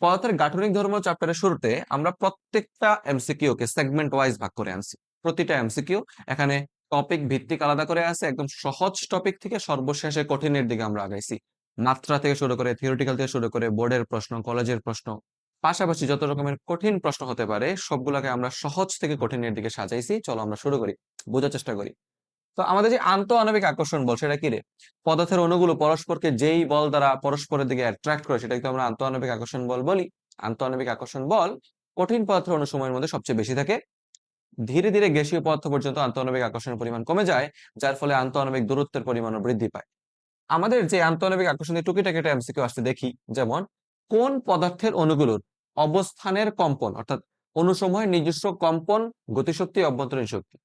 পদার্থের গাঠনিক ধর্ম চ্যাপ্টারের শুরুতে আমরা প্রত্যেকটা এমসিকিউ কে সেগমেন্ট ওয়াইজ ভাগ করে আনছি। প্রতিটা এমসিকিউ এখানে টপিক ভিত্তিক আলাদা করে আছে, একদম সহজ টপিক থেকে সর্বশেষে কঠিনের দিকে আমরা আগাইছি। মাত্রা থেকে শুরু করে, থিওরিটিক্যাল থেকে শুরু করে, বোর্ডের প্রশ্ন, কলেজের প্রশ্ন, পাশাপাশি যত রকমের কঠিন প্রশ্ন হতে পারে সবগুলোকে আমরা সহজ থেকে কঠিনের দিকে সাজাইছি। চলো আমরা শুরু করি, বোঝার চেষ্টা করি। তো আমাদের যে আন্তঃআণবিক আকর্ষণ বল সেটা কি রে? পদার্থের অণুগুলো পরস্পরকে যেই বল দ্বারা পরস্পরের দিকে অ্যাট্রাক্ট করে সেটাকে তো আমরা আন্তঃআণবিক আকর্ষণ বল বলি। আন্তঃআণবিক আকর্ষণ বল কঠিন পদার্থের অণুসমূহের মধ্যে সবচেয়ে বেশি থাকে। ধীরে ধীরে গ্যাসীয় পদার্থ পর্যন্ত আন্তঃআণবিক আকর্ষণের পরিমাণ কমে যায়, যার ফলে আন্তঃআণবিক দূরত্বের পরিমাণও বৃদ্ধি পায়। আমাদের যে আন্তঃআণবিক আকর্ষণের টুকিটাকি একটা এমসিকিউ আসতে দেখি, যেমন কোন পদার্থের অণুগুলোর অবস্থানের কম্পন অর্থাৎ অণুসমূহের নিজস্ব কম্পন গতিশক্তি অভ্যন্তরীণ শক্তি,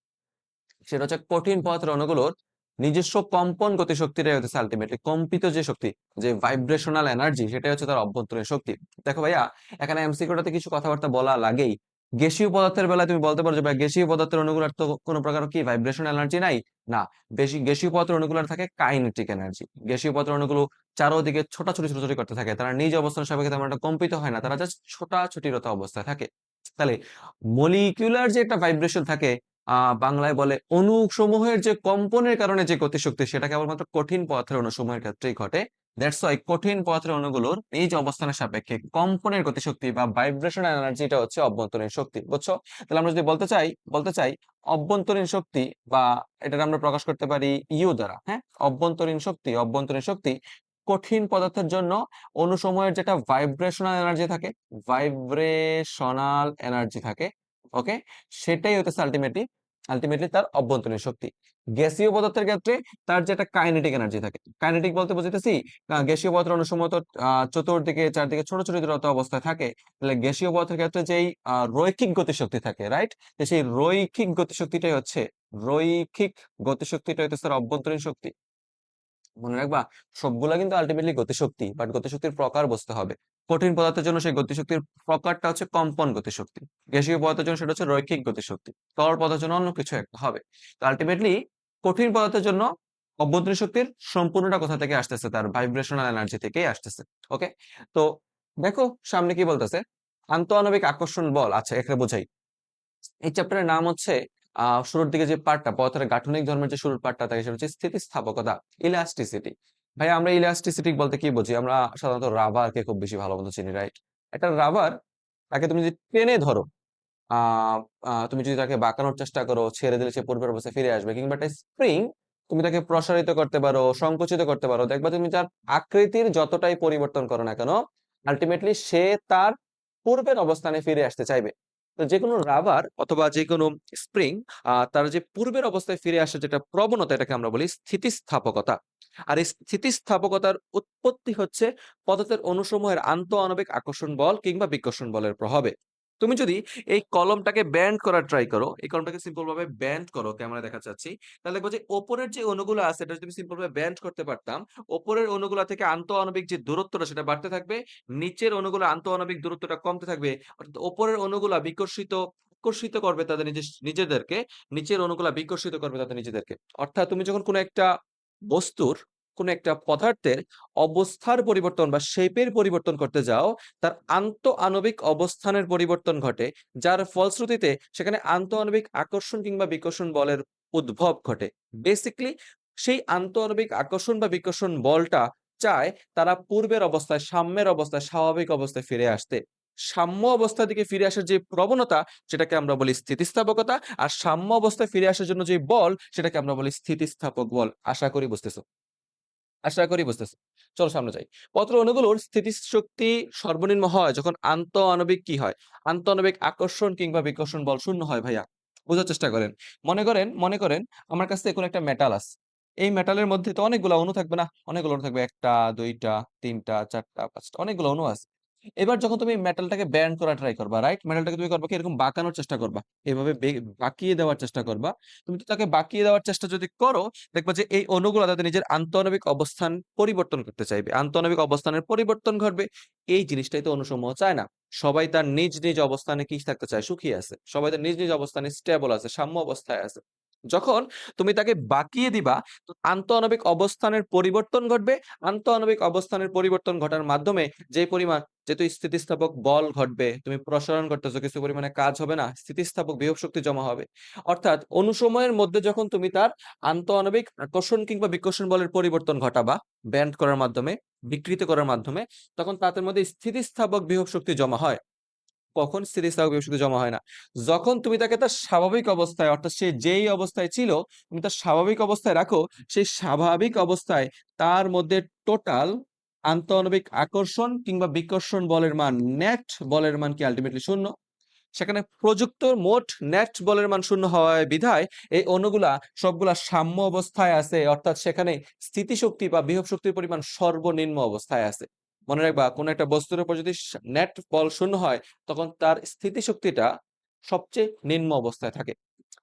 সেটা হচ্ছে কঠিন পদার্থের অণুগুলোর নিজস্ব কম্পন গতিশক্তিটাই হচ্ছে আলটিমেটলি কম্পিত যে শক্তি, যে ভাইব্রেশনাল এনার্জি, সেটাই হচ্ছে তার অভ্যন্তরীণ শক্তি। দেখো ভাইয়া, এখানে এমসিকিউটাতে কিছু কথাবার্তা বলা লাগেই। গ্যাসীয় পদার্থের বেলায় তুমি বলতে পারো যে ভাই গ্যাসীয় পদার্থের অণুগুলোর তো কোনো প্রকার কি ভাইব্রেশন এনার্জি নাই। না, বেশি গ্যাসীয় পদার্থের অণুগুলোর থাকে কাইনেটিক এনার্জি। গ্যাসীয় পদার্থের অণুগুলো চারোদিকে ছোটাছুটি ছোটাছুটি করতে থাকে, তারা নিজ অবস্থান সাপেক্ষে তেমন একটা কম্পিত হয় না, তারা জাস্ট ছোটাছুটিরত অবস্থায় থাকে। তাহলে মলিকিউলার যে একটা ভাইব্রেশন থাকে, বাংলায় বলে অণু সমূহের যে কম্পনের কারণে যে গতিশক্তি, সেটা কেবলমাত্র কঠিন পদার্থের অণুসমূহের ক্ষেত্রেই ঘটে। দ্যাটস ওয়াই কঠিন পদার্থের অণুগুলোর নিজ অবস্থানের সাপেক্ষে কম্পনের গতিশক্তি বা ভাইব্রেশন এনার্জিটা হচ্ছে অভ্যন্তরীণ শক্তি, বুঝছো? তাহলে আমরা যদি বলতে চাই অভ্যন্তরীণ শক্তি, বা এটা আমরা প্রকাশ করতে পারি ইউ দ্বারা। হ্যাঁ, অভ্যন্তরীণ শক্তি কঠিন পদার্থের জন্য অণুসমূহের যেটা ভাইব্রেশনাল এনার্জি থাকে, ওকে, সেটাই হচ্ছে আলটিমেটলি তার অভ্যন্তরীণ শক্তি। গ্যাসীয় পদার্থের ক্ষেত্রে তার যেটা কাইনেটিক এনার্জি থাকে, কাইনেটিক বলতে বুঝাইতেছি গ্যাসীয় পদার্থের অনেক সময় তো চতুর্দিকে চারদিকে ছোট ছোট দূরত্ব অবস্থায় থাকে। তাহলে গ্যাসীয় পদার্থের ক্ষেত্রে যেই রৈখিক গতিশক্তি থাকে, রাইট, সেই রৈখিক গতিশক্তিটাই হচ্ছে তার অভ্যন্তরীণ শক্তি। মনে রাখবা, সবগুলা কিন্তু আলটিমেটলি গতিশক্তি, বাট গতিশক্তির প্রকার বুঝতে হবে। কঠিন পদার্থের জন্য সেই গতিশক্তির প্রকারটা হচ্ছে কম্পন গতিশক্তি, গ্যাসীয় পদার্থের জন্য সেটা হচ্ছে রৈখিক গতিশক্তি, তরল পদার্থের জন্য অন্য কিছু একটা হবে। তো আলটিমেটলি কঠিন পদার্থের জন্য অভ্যন্তরীণ শক্তির সম্পূর্ণটা কোথা থেকে আসতেছে? তার ভাইব্রেশনাল এনার্জি থেকেই আসতেছে। ওকে, তো দেখো সামনে কি বলতেছে, আন্তঃআণবিক আকর্ষণ বল। আচ্ছা, এখানে বোঝাই, এই চ্যাপ্টারের নাম হচ্ছে শুরুর দিকে যে পার্টটা, পদার্থের গাঠনিক ধর্মের যে শুরুর পার্টটা থাকে সেটা হচ্ছে স্থিতিস্থাপকতা, ইলাস্টিসিটি। ভাই আমরা ইলাস্টিসিটি বলতে কি বুঝি? আমরা সাধারণত রাবারকে খুব বেশি ভালো মতো চিনি, রাইট? একটা রাবার, তাকে তুমি যদি টেনে ধরো, আহ তুমি যদি তাকে বাঁকানোর চেষ্টা করো, ছেড়ে দিলে সে পূর্বের অবস্থায় ফিরে আসবে। কিংবা একটা স্প্রিং, তুমি তাকে প্রসারিত করতে পারো, সংকুচিত করতে পারো, দেখবা তুমি তার আকৃতির যতটাই পরিবর্তন করো না কেন, আলটিমেটলি সে তার পূর্বের অবস্থানে ফিরে আসতে চাইবে। তো যে কোনো রাবার অথবা যে কোনো স্প্রিং, তার যে পূর্বের অবস্থায় ফিরে আসার যেটা প্রবণতা, এটাকে আমরা বলি স্থিতিস্থাপকতা। আর এই স্থিতিস্থাপকতার উৎপত্তি হচ্ছে পদার্থের অণুসমূহের আন্তঃআণবিক আকর্ষণ বল কিংবা বিকর্ষণ বলের প্রভাবে। তুমি যদি এই কলমটাকে ব্যান্ড করার ট্রাই করো, এই কলমটাকে সিম্পল ভাবে ব্যান্ড করো, ক্যামেরা দেখা যাচ্ছি, তাহলে দেখবো যে ওপরের যে অণুগুলো আছে এটা যদি সিম্পল ভাবে ব্যান্ড করতে পারতাম, ওপরের অণুগুলা থেকে আন্তঃআণবিক যে দূরত্বটা সেটা বাড়তে থাকবে, নিচের অণুগুলো আন্তঃআণবিক দূরত্বটা কমতে থাকবে। অর্থাৎ ওপরের অণুগুলা আকর্ষিত করবে তাদের নিজেদেরকে, নিচের অণুগুলা বিকর্ষিত করবে তাদের নিজেদেরকে। অর্থাৎ তুমি যখন কোন একটা পদার্থের অবস্থার পরিবর্তন বা শেপের পরিবর্তন করতে যাও, তার আন্তঃআণবিক অবস্থানের পরিবর্তন ঘটে, যার ফলশ্রুতিতে সেখানে আন্তঃআণবিক আকর্ষণ কিংবা বিকর্ষণ বলের উদ্ভব ঘটে। বেসিক্যালি সেই আন্তঃআণবিক আকর্ষণ বা বিকর্ষণ বলটা চায় তারা পূর্বের অবস্থায়, সাম্যের অবস্থায়, স্বাভাবিক অবস্থায় ফিরে আসতে। সাম্য অবস্থার দিকে ফিরে আসার যে প্রবণতা, সেটাকে আমরা বলি স্থিতিস্থাপকতা। আর সাম্য অবস্থায় ফিরে আসার জন্য যে বল, সেটাকে আমরা বলি স্থিতিস্থাপক বল। আশা করি বুঝতেছো। চলো সামনে যাই। পত্র অণুগুলোর স্থিতিশক্তি সর্বনিম্ন হয় যখন আন্তঃআণবিক কি হয়, আন্তঃআণবিক আকর্ষণ কিংবা বিকর্ষণ বল শূন্য হয়। ভাইয়া বোঝার চেষ্টা করেন। মনে করেন আমার কাছে কোনো একটা মেটাল আছে। এই মেটালের মধ্যে তো অনেকগুলো অণু থাকবে না? অনেকগুলো অণু থাকবে, একটা, দুইটা, তিনটা, চারটা, পাঁচটা, অনেকগুলো অণু আছে। এবার যখন তুমি মেটালটাকে ব্যান্ড করা ট্রাই করবা, রাইট, মেটালটাকে তুমি করবা কি, এরকম বাঁকানোর চেষ্টা করবা, এভাবে বাঁকিয়ে দেওয়ার চেষ্টা করবা। তুমি তো তাকে বাঁকিয়ে দেওয়ার চেষ্টা যদি করো, দেখবা যে এই অণুগুলো তাদের নিজের আন্তঃআণবিক অবস্থান পরিবর্তন করতে চাইবে, আন্তঃআণবিক অবস্থানের পরিবর্তন ঘটবে। এই জিনিসটাই তো অণুসমূহ চায় না। সবাই তার নিজ নিজ অবস্থানে কি থাকতে চায়, সুখী আছে। সবাই তার নিজ নিজ অবস্থানে স্টেবল আছে, সাম্য অবস্থায় আছে। যখন তুমি তাকে বাঁকিয়ে দিবা, তো আন্তঃআণবিক অবস্থানের পরিবর্তন ঘটবে। আন্তঃআণবিক অবস্থানের পরিবর্তন ঘটার মাধ্যমে যে পরিমাণ, যেহেতু স্থিতিস্থাপক বল ঘটবে, তুমি প্রসারণ করতেছো, কিছু পরিমাণে কাজ হবে না, স্থিতিস্থাপক বিভব শক্তি জমা হবে। অর্থাৎ অনুসময়ের মধ্যে যখন তুমি তার আন্তঃআণবিক আকর্ষণ কিংবা বিকর্ষণ বলের পরিবর্তন ঘটাবা, ব্যান্ড করার মাধ্যমে, বিকৃত করার মাধ্যমে, তখন তাদের মধ্যে স্থিতিস্থাপক বিভব শক্তি জমা হয়। কখন স্থিতিস্থাপক বিভব শক্তি জমা হয় না? যখন তুমি তাকে তার স্বাভাবিক অবস্থায়, অর্থাৎ সে যেই অবস্থায় ছিল, তুমি তার স্বাভাবিক অবস্থায় রাখো, সেই স্বাভাবিক অবস্থায় তার মধ্যে টোটাল আন্তঃআণবিক আকর্ষণ কিংবা বিকর্ষণ বলের মান, নেট বলের মান কি আলটিমেটলি শূন্য। সেখানে প্রযুক্ত মোট নেট বলের মান শূন্য হওয়ায় বিধায় এই অণুগুলা সবগুলা সাম্য অবস্থায় আছে, অর্থাৎ সেখানে স্থিতিশক্তি বা বিভব শক্তির পরিমাণ সর্বনিম্ন অবস্থায় আছে। মনে রাখবা, কোন একটা বস্তুর উপর যদি নেট বল শূন্য হয়, তখন তার স্থিতিশক্তিটা সবচেয়ে নিম্ন অবস্থায় থাকে।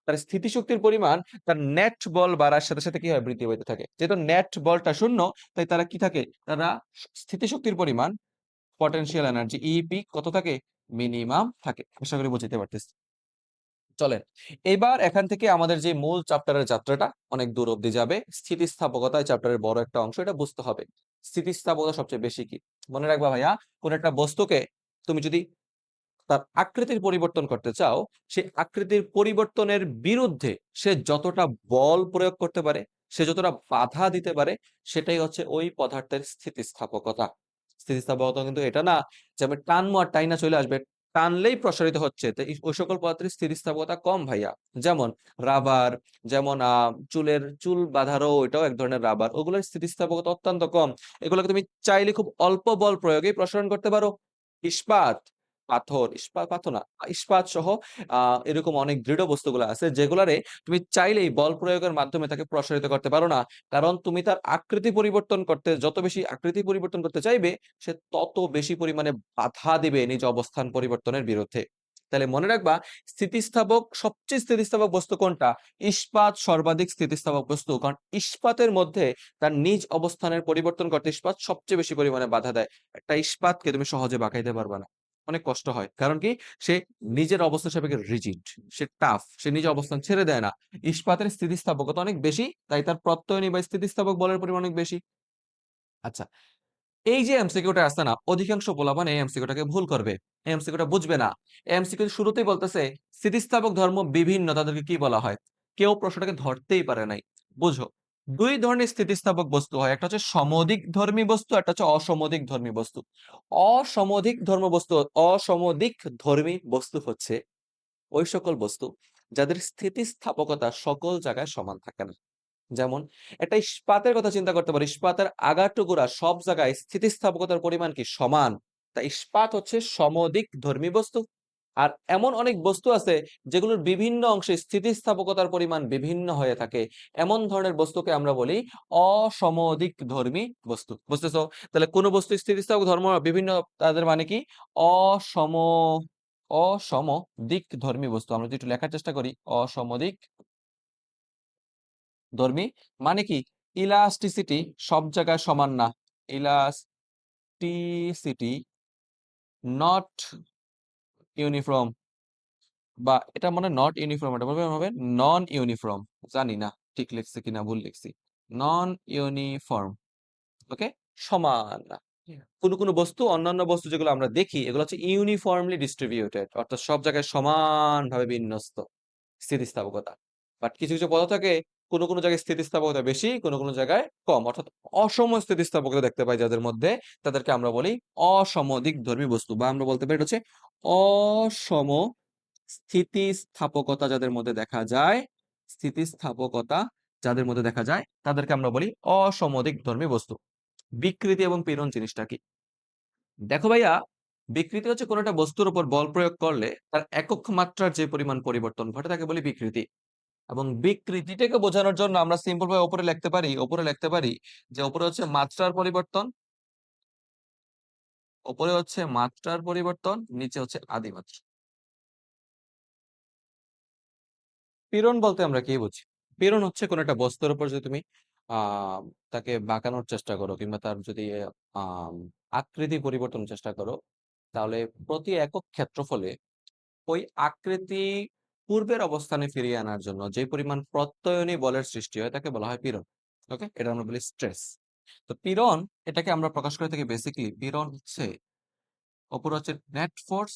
তার স্থিতিশক্তির পরিমাণ তার নেট বল বাড়ার সাথে সাথে কি হয়, বৃদ্ধি পেতে থাকে। যেহেতু নেট বলটা শূন্য, তাই তারা কি থাকে, তারা স্থিতিশক্তির পরিমাণ, পটেনশিয়াল এনার্জি ইপি কত থাকে, মিনিমাম থাকে। আশা করি বুঝতে পারতেছি। চলেন এবার এখান থেকে আমাদের যে মূল চ্যাপ্টারের যাত্রাটা অনেক দূর অব্দি যাবে। স্থিতিস্থাপকতা চ্যাপ্টারের বড় একটা অংশ, এটা বুঝতে হবে। স্থিতিস্থাপকতা সবচেয়ে বেশি কি, মনে রাখবা ভাইয়া, কোন একটা বস্তুকে তুমি যদি তার আকৃতির পরিবর্তন করতে চাও, সেই আকৃতির পরিবর্তনের বিরুদ্ধে সে যতটা বল প্রয়োগ করতে পারে, সে যতটা বাধা দিতে পারে, সেটাই হচ্ছে ওই পদার্থের স্থিতিস্থাপকতা। স্থিতিস্থাপকতা কিন্তু এটা না যে আমি টানবো আর টাইনা চলে আসবে, টানলেই প্রসারিত হচ্ছে, তো ওই সকল পদার্থের স্থিতিস্থাপকতা কম ভাইয়া। যেমন রাবার, যেমন চুলের চুল বাঁধারও ওইটাও এক ধরনের রাবার, ওগুলোর স্থিতিস্থাপকতা অত্যন্ত কম। এগুলোকে তুমি চাইলে খুব অল্প বল প্রয়োগেই প্রসারণ করতে পারো। ইস্পাত, পাথর, ইস্পাত পাথর না, ইস্পাত সহ এরকম অনেক দৃঢ় বস্তুগুলো আছে যেগুলারে তুমি চাইলেই বল প্রয়োগের মাধ্যমে তাকে প্রসারিত করতে পারো না। কারণ তুমি তার আকৃতি পরিবর্তন করতে, যত বেশি আকৃতি পরিবর্তন করতে চাইবে, সে তত বেশি পরিমাণে বাধা দিবে নিজ অবস্থান পরিবর্তনের বিরুদ্ধে। তাহলে মনে রাখবা, স্থিতিস্থাপক, সবচেয়ে স্থিতিস্থাপক বস্তু কোনটা? ইস্পাত সর্বাধিক স্থিতিস্থাপক বস্তু, কারণ ইস্পাতের মধ্যে তার নিজ অবস্থানের পরিবর্তন করতে ইস্পাত সবচেয়ে বেশি পরিমাণে বাধা দেয়। একটা ইস্পাতকে তুমি সহজে বাঁকাইতে পারবে না, অনেক কষ্ট হয়। কারণ কি, সে নিজের অবস্থান সাপেক্ষে রিজিড, সে টাফ, সে নিজের অবস্থান ছেড়ে দেয় না। ইস্পাতের স্থিতিস্থাপকতা অনেক বেশি, তাই তার প্রত্যয়নী বা স্থিতিস্থাপক বলের পরিমাণ অনেক বেশি। আচ্ছা, এই যে এমসিকিউটা আছে না, অধিকাংশ পোলাপান এই এমসিকিউটাকে ভুল করবে, এই এমসিকিউটা বুঝবে না। এমসিকিউ শুরুতেই বলতেছে স্থিতিস্থাপক ধর্ম বিভিন্ন, তাদেরকে কি বলা হয়? কেউ প্রশ্নটাকে ধরতেই পারে নাই। বুঝো, দুই ধরনের স্থিতিস্থাপক বস্তু হয়, একটা হচ্ছে সমদিক ধর্মী বস্তু, একটা হচ্ছে অসমদিক ধর্মী বস্তু। অসমদিক ধর্ম বস্তু, অসমদিক ধর্মী বস্তু হচ্ছে ওই সকল বস্তু যাদের স্থিতিস্থাপকতা সকল জায়গায় সমান থাকে না। যেমন একটা ইস্পাতের কথা চিন্তা করতে পারি, ইস্পাতের আগাটুকুরা সব জায়গায় স্থিতিস্থাপকতার পরিমাণ কি সমান? তাই ইস্পাত হচ্ছে সমদিক ধর্মী বস্তু। আর এমন অনেক বস্তু আছে যেগুলোর বিভিন্ন অংশে স্থিতিস্থাপকতার পরিমাণ বিভিন্ন হয়ে থাকে, এমন ধরনের বস্তুকে আমরা বলি অসমদিক ধর্মী বস্তু। বুঝতেছো? তাহলে কোন বস্তু স্থিতিস্থাপক ধর্ম বিভিন্ন, তাদের মানে কি, অসম অসম দিক ধর্মী বস্তু। আমরা যদি একটু লেখার চেষ্টা করি, অসমদিক ধর্মী মানে কি, ইলাস্টিসিটি সব জায়গায় সমান না, ইলাস্টিসিটি নট ইউনিফর্ম, বা এটা মানে নট ইউনিফর্ম, এটা বলবে হবে নন ইউনিফর্ম। জানি না ঠিক লিখছি কিনা, ভুল লিখছি। নন ইউনিফর্ম, ওকে, সমান না। কোন কোন বস্তু, অন্যান্য বস্তু যেগুলো আমরা দেখি, এগুলো হচ্ছে ইউনিফর্মলি ডিস্ট্রিবিউটেড, অর্থাৎ সব জায়গায় সমানভাবে বিন্যস্ত স্থিতিস্থাপকতা। বাট কিছু কিছু পদার্থ থাকে, কোন কোন জায়গায় স্থিতিস্থাপকতা বেশি, কোন কোন জায়গায় কম, অর্থাৎ অসম স্থিতিস্থাপকতা দেখতে পাই যাদের মধ্যে, তাদেরকে আমরা বলি অসমদিক ধর্মী বস্তু, বা আমরা বলতে পারি এটা হচ্ছে অসম স্থিতিস্থাপকতা যাদের মধ্যে দেখা যায়, স্থিতিস্থাপকতা যাদের মধ্যে দেখা যায়, তাদেরকে আমরা বলি অসমদিক ধর্মী বস্তু। বিকৃতি এবং পীড়ন জিনিসটা কি? দেখো ভাইয়া, বিকৃতি হচ্ছে কোন একটা বস্তুর উপর বল প্রয়োগ করলে তার একক মাত্রার যে পরিমাণ পরিবর্তন ঘটে তাকে বলি বিকৃতি। এবং বিকৃতিটাকে বোঝানোর জন্য আমরা সিম্পল ভাবে উপরে লিখতে পারি যে উপরে হচ্ছে মাত্রার পরিবর্তন, উপরে হচ্ছে মাত্রার পরিবর্তন, নিচে হচ্ছে আদিমাত্রা। পীড়ন বলতে আমরা কি বুঝি? পীড়ন হচ্ছে কোন একটা বস্তুর উপর যদি তুমি আহ তাকে বাঁকানোর চেষ্টা করো, কিংবা তার যদি আহ আকৃতি পরিবর্তন চেষ্টা করো, তাহলে প্রতি একক ক্ষেত্রফলে ওই আকৃতি পূর্বের অবস্থানে ফিরিয়ে আনার জন্য যে পরিমাণ প্রত্যয়নী বলের সৃষ্টি হয় তাকে বলা হয় পীড়ন। ওকে, এটা আমরা বলি স্ট্রেস। তো পীড়ন এটাকে আমরা প্রকাশ করে থাকি বেসিক্যালি পীড়ন হচ্ছে অপর হচ্ছে নেট ফোর্স,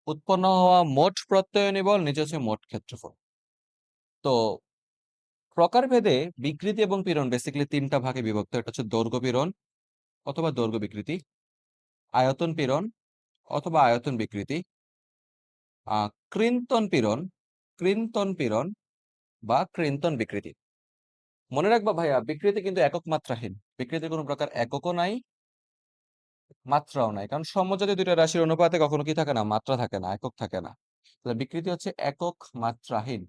উৎপন্ন হওয়া মোট প্রত্যয়নী বল, নিচে হচ্ছে মোট ক্ষেত্রফল। তো প্রকারভেদে বিকৃতি এবং পীড়ন বেসিক্যালি তিনটা ভাগে বিভক্ত। এটা হচ্ছে দৈর্ঘ্য পীড়ন অথবা দৈর্ঘ্য বিকৃতি, আয়তন পীড়ন অথবা আয়তন বিকৃতি, কৃন্তন পীড়ন, কৃন্তন পীড়ন বা কৃন্তন বিকৃতি। মনে রাখবা ভাইয়া, বিকৃতি কিন্তু একক মাত্রাহীন। বিকৃতির কোনো প্রকার এককও নাই, মাত্রাও নাই, কারণ সমজাতীয় দুইটা রাশির অনুপাতে কখনো কি থাকে না, মাত্রা থাকে না, একক থাকে না। তাহলে বিকৃতি হচ্ছে একক মাত্রাহীন,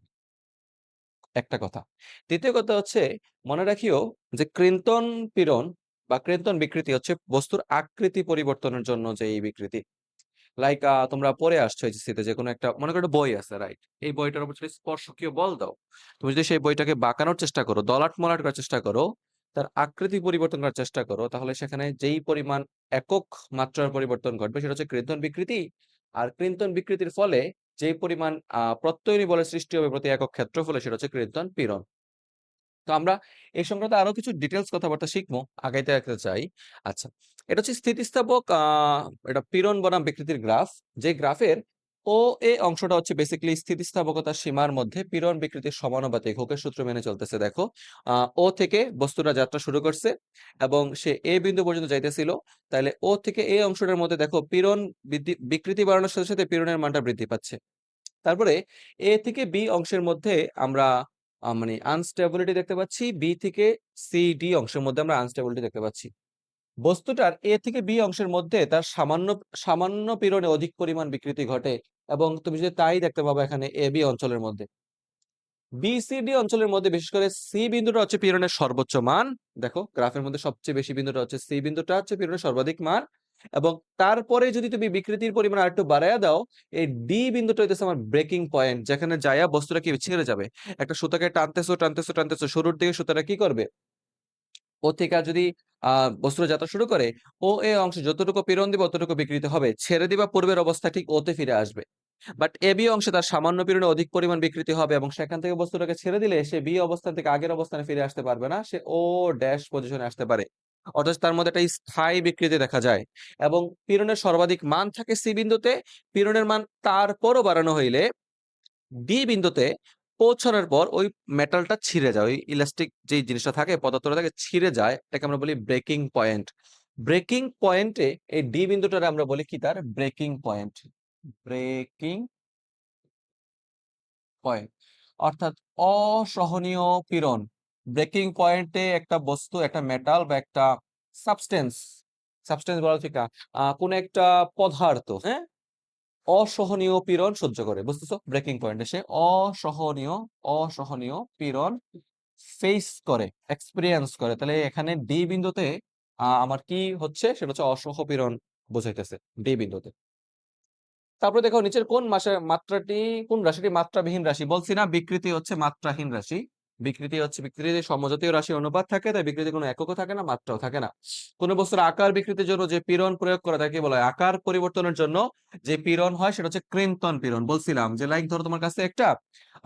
একটা কথা। দ্বিতীয় কথা হচ্ছে মনে রাখিও যে কৃন্তন পীড়ন বা কৃন্তন বিকৃতি হচ্ছে বস্তুর আকৃতি পরিবর্তনের জন্য যে এই বিকৃতি। লাইক তোমরা পড়ে আসছো এইচএসসিতে যে কোনো একটা, মনে করো একটা বই আছে, রাইট? এই বইটার উপর যদি স্পর্শকীয় বল দাও, তুমি যদি সেই বইটাকে বাঁকানোর চেষ্টা করো, দলাট মলাট করার চেষ্টা করো, তার আকৃতি পরিবর্তন করার চেষ্টা করো, তাহলে সেখানে যেই পরিমাণ একক মাত্রার পরিবর্তন ঘটবে সেটা হচ্ছে কৃন্তন বিকৃতি। আর কৃন্তন বিকৃতির ফলে যেই পরিমাণ প্রত্যয়নী বলের সৃষ্টি হবে প্রতি একক ক্ষেত্রফলে সেটা হচ্ছে কৃন্তন পীড়ন। তো আমরা এই সংক্রান্ত আরো কিছু ডিটেলস কথাবার্তা শিখবো, আগাইতে রাখতে চাই। আচ্ছা, এটা হচ্ছে স্থিতিস্থাপক এটা পীড়ন বনাম বিকৃতির গ্রাফ। যে গ্রাফের ও এ অংশটা হচ্ছে বেসিক্যালি স্থিতিস্থাপকতার সীমার মধ্যে পীড়ন বিকৃতির সমানুপাতিক, হুকের সূত্র মেনে চলতেছে। দেখো, ও থেকে বস্তুটা যাত্রা শুরু করছে এবং সে এ বিন্দু পর্যন্ত যাইতেছিল। তাহলে ও থেকে এ অংশটার মধ্যে দেখো পীড়ন বিকৃতি বাড়ানোর সাথে সাথে পীড়নের মানটা বৃদ্ধি পাচ্ছে। তারপরে এ থেকে বি অংশের মধ্যে আমরা মানে আনস্টেবিলিটি দেখতে পাচ্ছি, বি থেকে সি ডি অংশের মধ্যে আমরা আনস্টেবিলিটি দেখতে পাচ্ছি। বস্তুটার এ থেকে বি অংশের মধ্যে তার সামান্য সামান্য পীড়নে অধিক পরিমাণ বিকৃতি ঘটে, এবং তুমি যদি তাই দেখতে পাবো এখানে এ বি অঞ্চলের মধ্যে। বি সি ডি অঞ্চলের মধ্যে বিশেষ করে সি বিন্দুটা হচ্ছে পীড়নের সর্বোচ্চ মান। দেখো গ্রাফের মধ্যে সবচেয়ে বেশি বিন্দুটা হচ্ছে সি বিন্দুটা, হচ্ছে পীড়নের সর্বাধিক মান। এবং তারপরে যদি তুমি বিকৃতির পরিমাণ আরেকটু বাড়াইয়া দাও, এই ডি বিন্দুটা হইতেছে আমার ব্রেকিং পয়েন্ট, যেখানে যাইয়া বস্তুটা কি ছিঁড়ে যাবে। একটা সুতাকে টানতেছো টানতেছো টানতেছো, শুরুর দিকে সুতাটা কি করবে, ও থেকে যদি বস্তুটা যাত্রা শুরু করে, ও এ অংশে যতটুকু পীড়ন দিবে অতটুকু বিকৃতি হবে, ছেড়ে দিবা পূর্বের অবস্থা ঠিক ওতে ফিরে আসবে। বাট এ বি অংশে তার সামান্য পীড়নে অধিক পরিমাণ বিকৃতি হবে, এবং সেখান থেকে বস্তুটাকে ছেড়ে দিলে সে বি অবস্থান থেকে আগের অবস্থানে ফিরে আসতে পারবে না, সে ও ড্যাশ পজিশনে আসতে পারে। অথচ তার মধ্যে একটা স্থায়ী বিকৃতি দেখা যায়। এবং পীড়নের সর্বাধিক মান থাকে সি বিন্দুতে, পীড়নের মান তারপরও বাড়ানো হইলে ডি বিন্দুতে পৌঁছানোর পর ওই মেটালটা ছিঁড়ে যায়, ওই ইলাস্টিক যে জিনিসটা থাকে, পদার্থটা থাকে, ছিঁড়ে যায়, এটাকে আমরা বলি ব্রেকিং পয়েন্ট। ব্রেকিং পয়েন্টে এই ডি বিন্দুটারে আমরা বলি কি, তার ব্রেকিং পয়েন্ট। ব্রেকিং পয়েন্ট অর্থাৎ অসহনীয় পীড়ন। ব্রেকিং পয়েন্টে একটা বস্তু, একটা মেটাল বা একটা সাবস্টেন্স, সাবস্টেন্স বলা ঠিক না, কোন একটা পদার্থ, হ্যাঁ, অসহনীয় পীড়ন সহ্য করে, বুঝতেছো? ব্রেকিং পয়েন্টে সে অসহনীয় অসহনীয় পীড়ন ফেস করে, এক্সপিরিয়েন্স করে। তাহলে এখানে ডি বিন্দুতে আমার কি হচ্ছে, সেটা হচ্ছে অসহ পীড়ন বোঝাইতেছে ডি বিন্দুতে। তারপরে দেখো নিচের কোন মাসে মাত্রাটি, কোন রাশিটি মাত্রাবিহীন রাশি? বলছি না বিকৃতি হচ্ছে মাত্রাহীন রাশি। বিকৃতি হচ্ছে, বিকৃতি সমজাতীয় রাশি অনুপাত থাকে, তাই বিকৃতি কোনো এককও থাকে না, মাত্রাও থাকে না। কোন বস্তুর আকার বিকৃতির জন্য যে পীড়ন প্রয়োগ করা থাকে বলা হয়, আকার পরিবর্তনের জন্য যে পীড়ন হয় সেটা হচ্ছে কৃন্তন পীড়ন। বলছিলাম যে লাইক ধরো তোমার কাছে একটা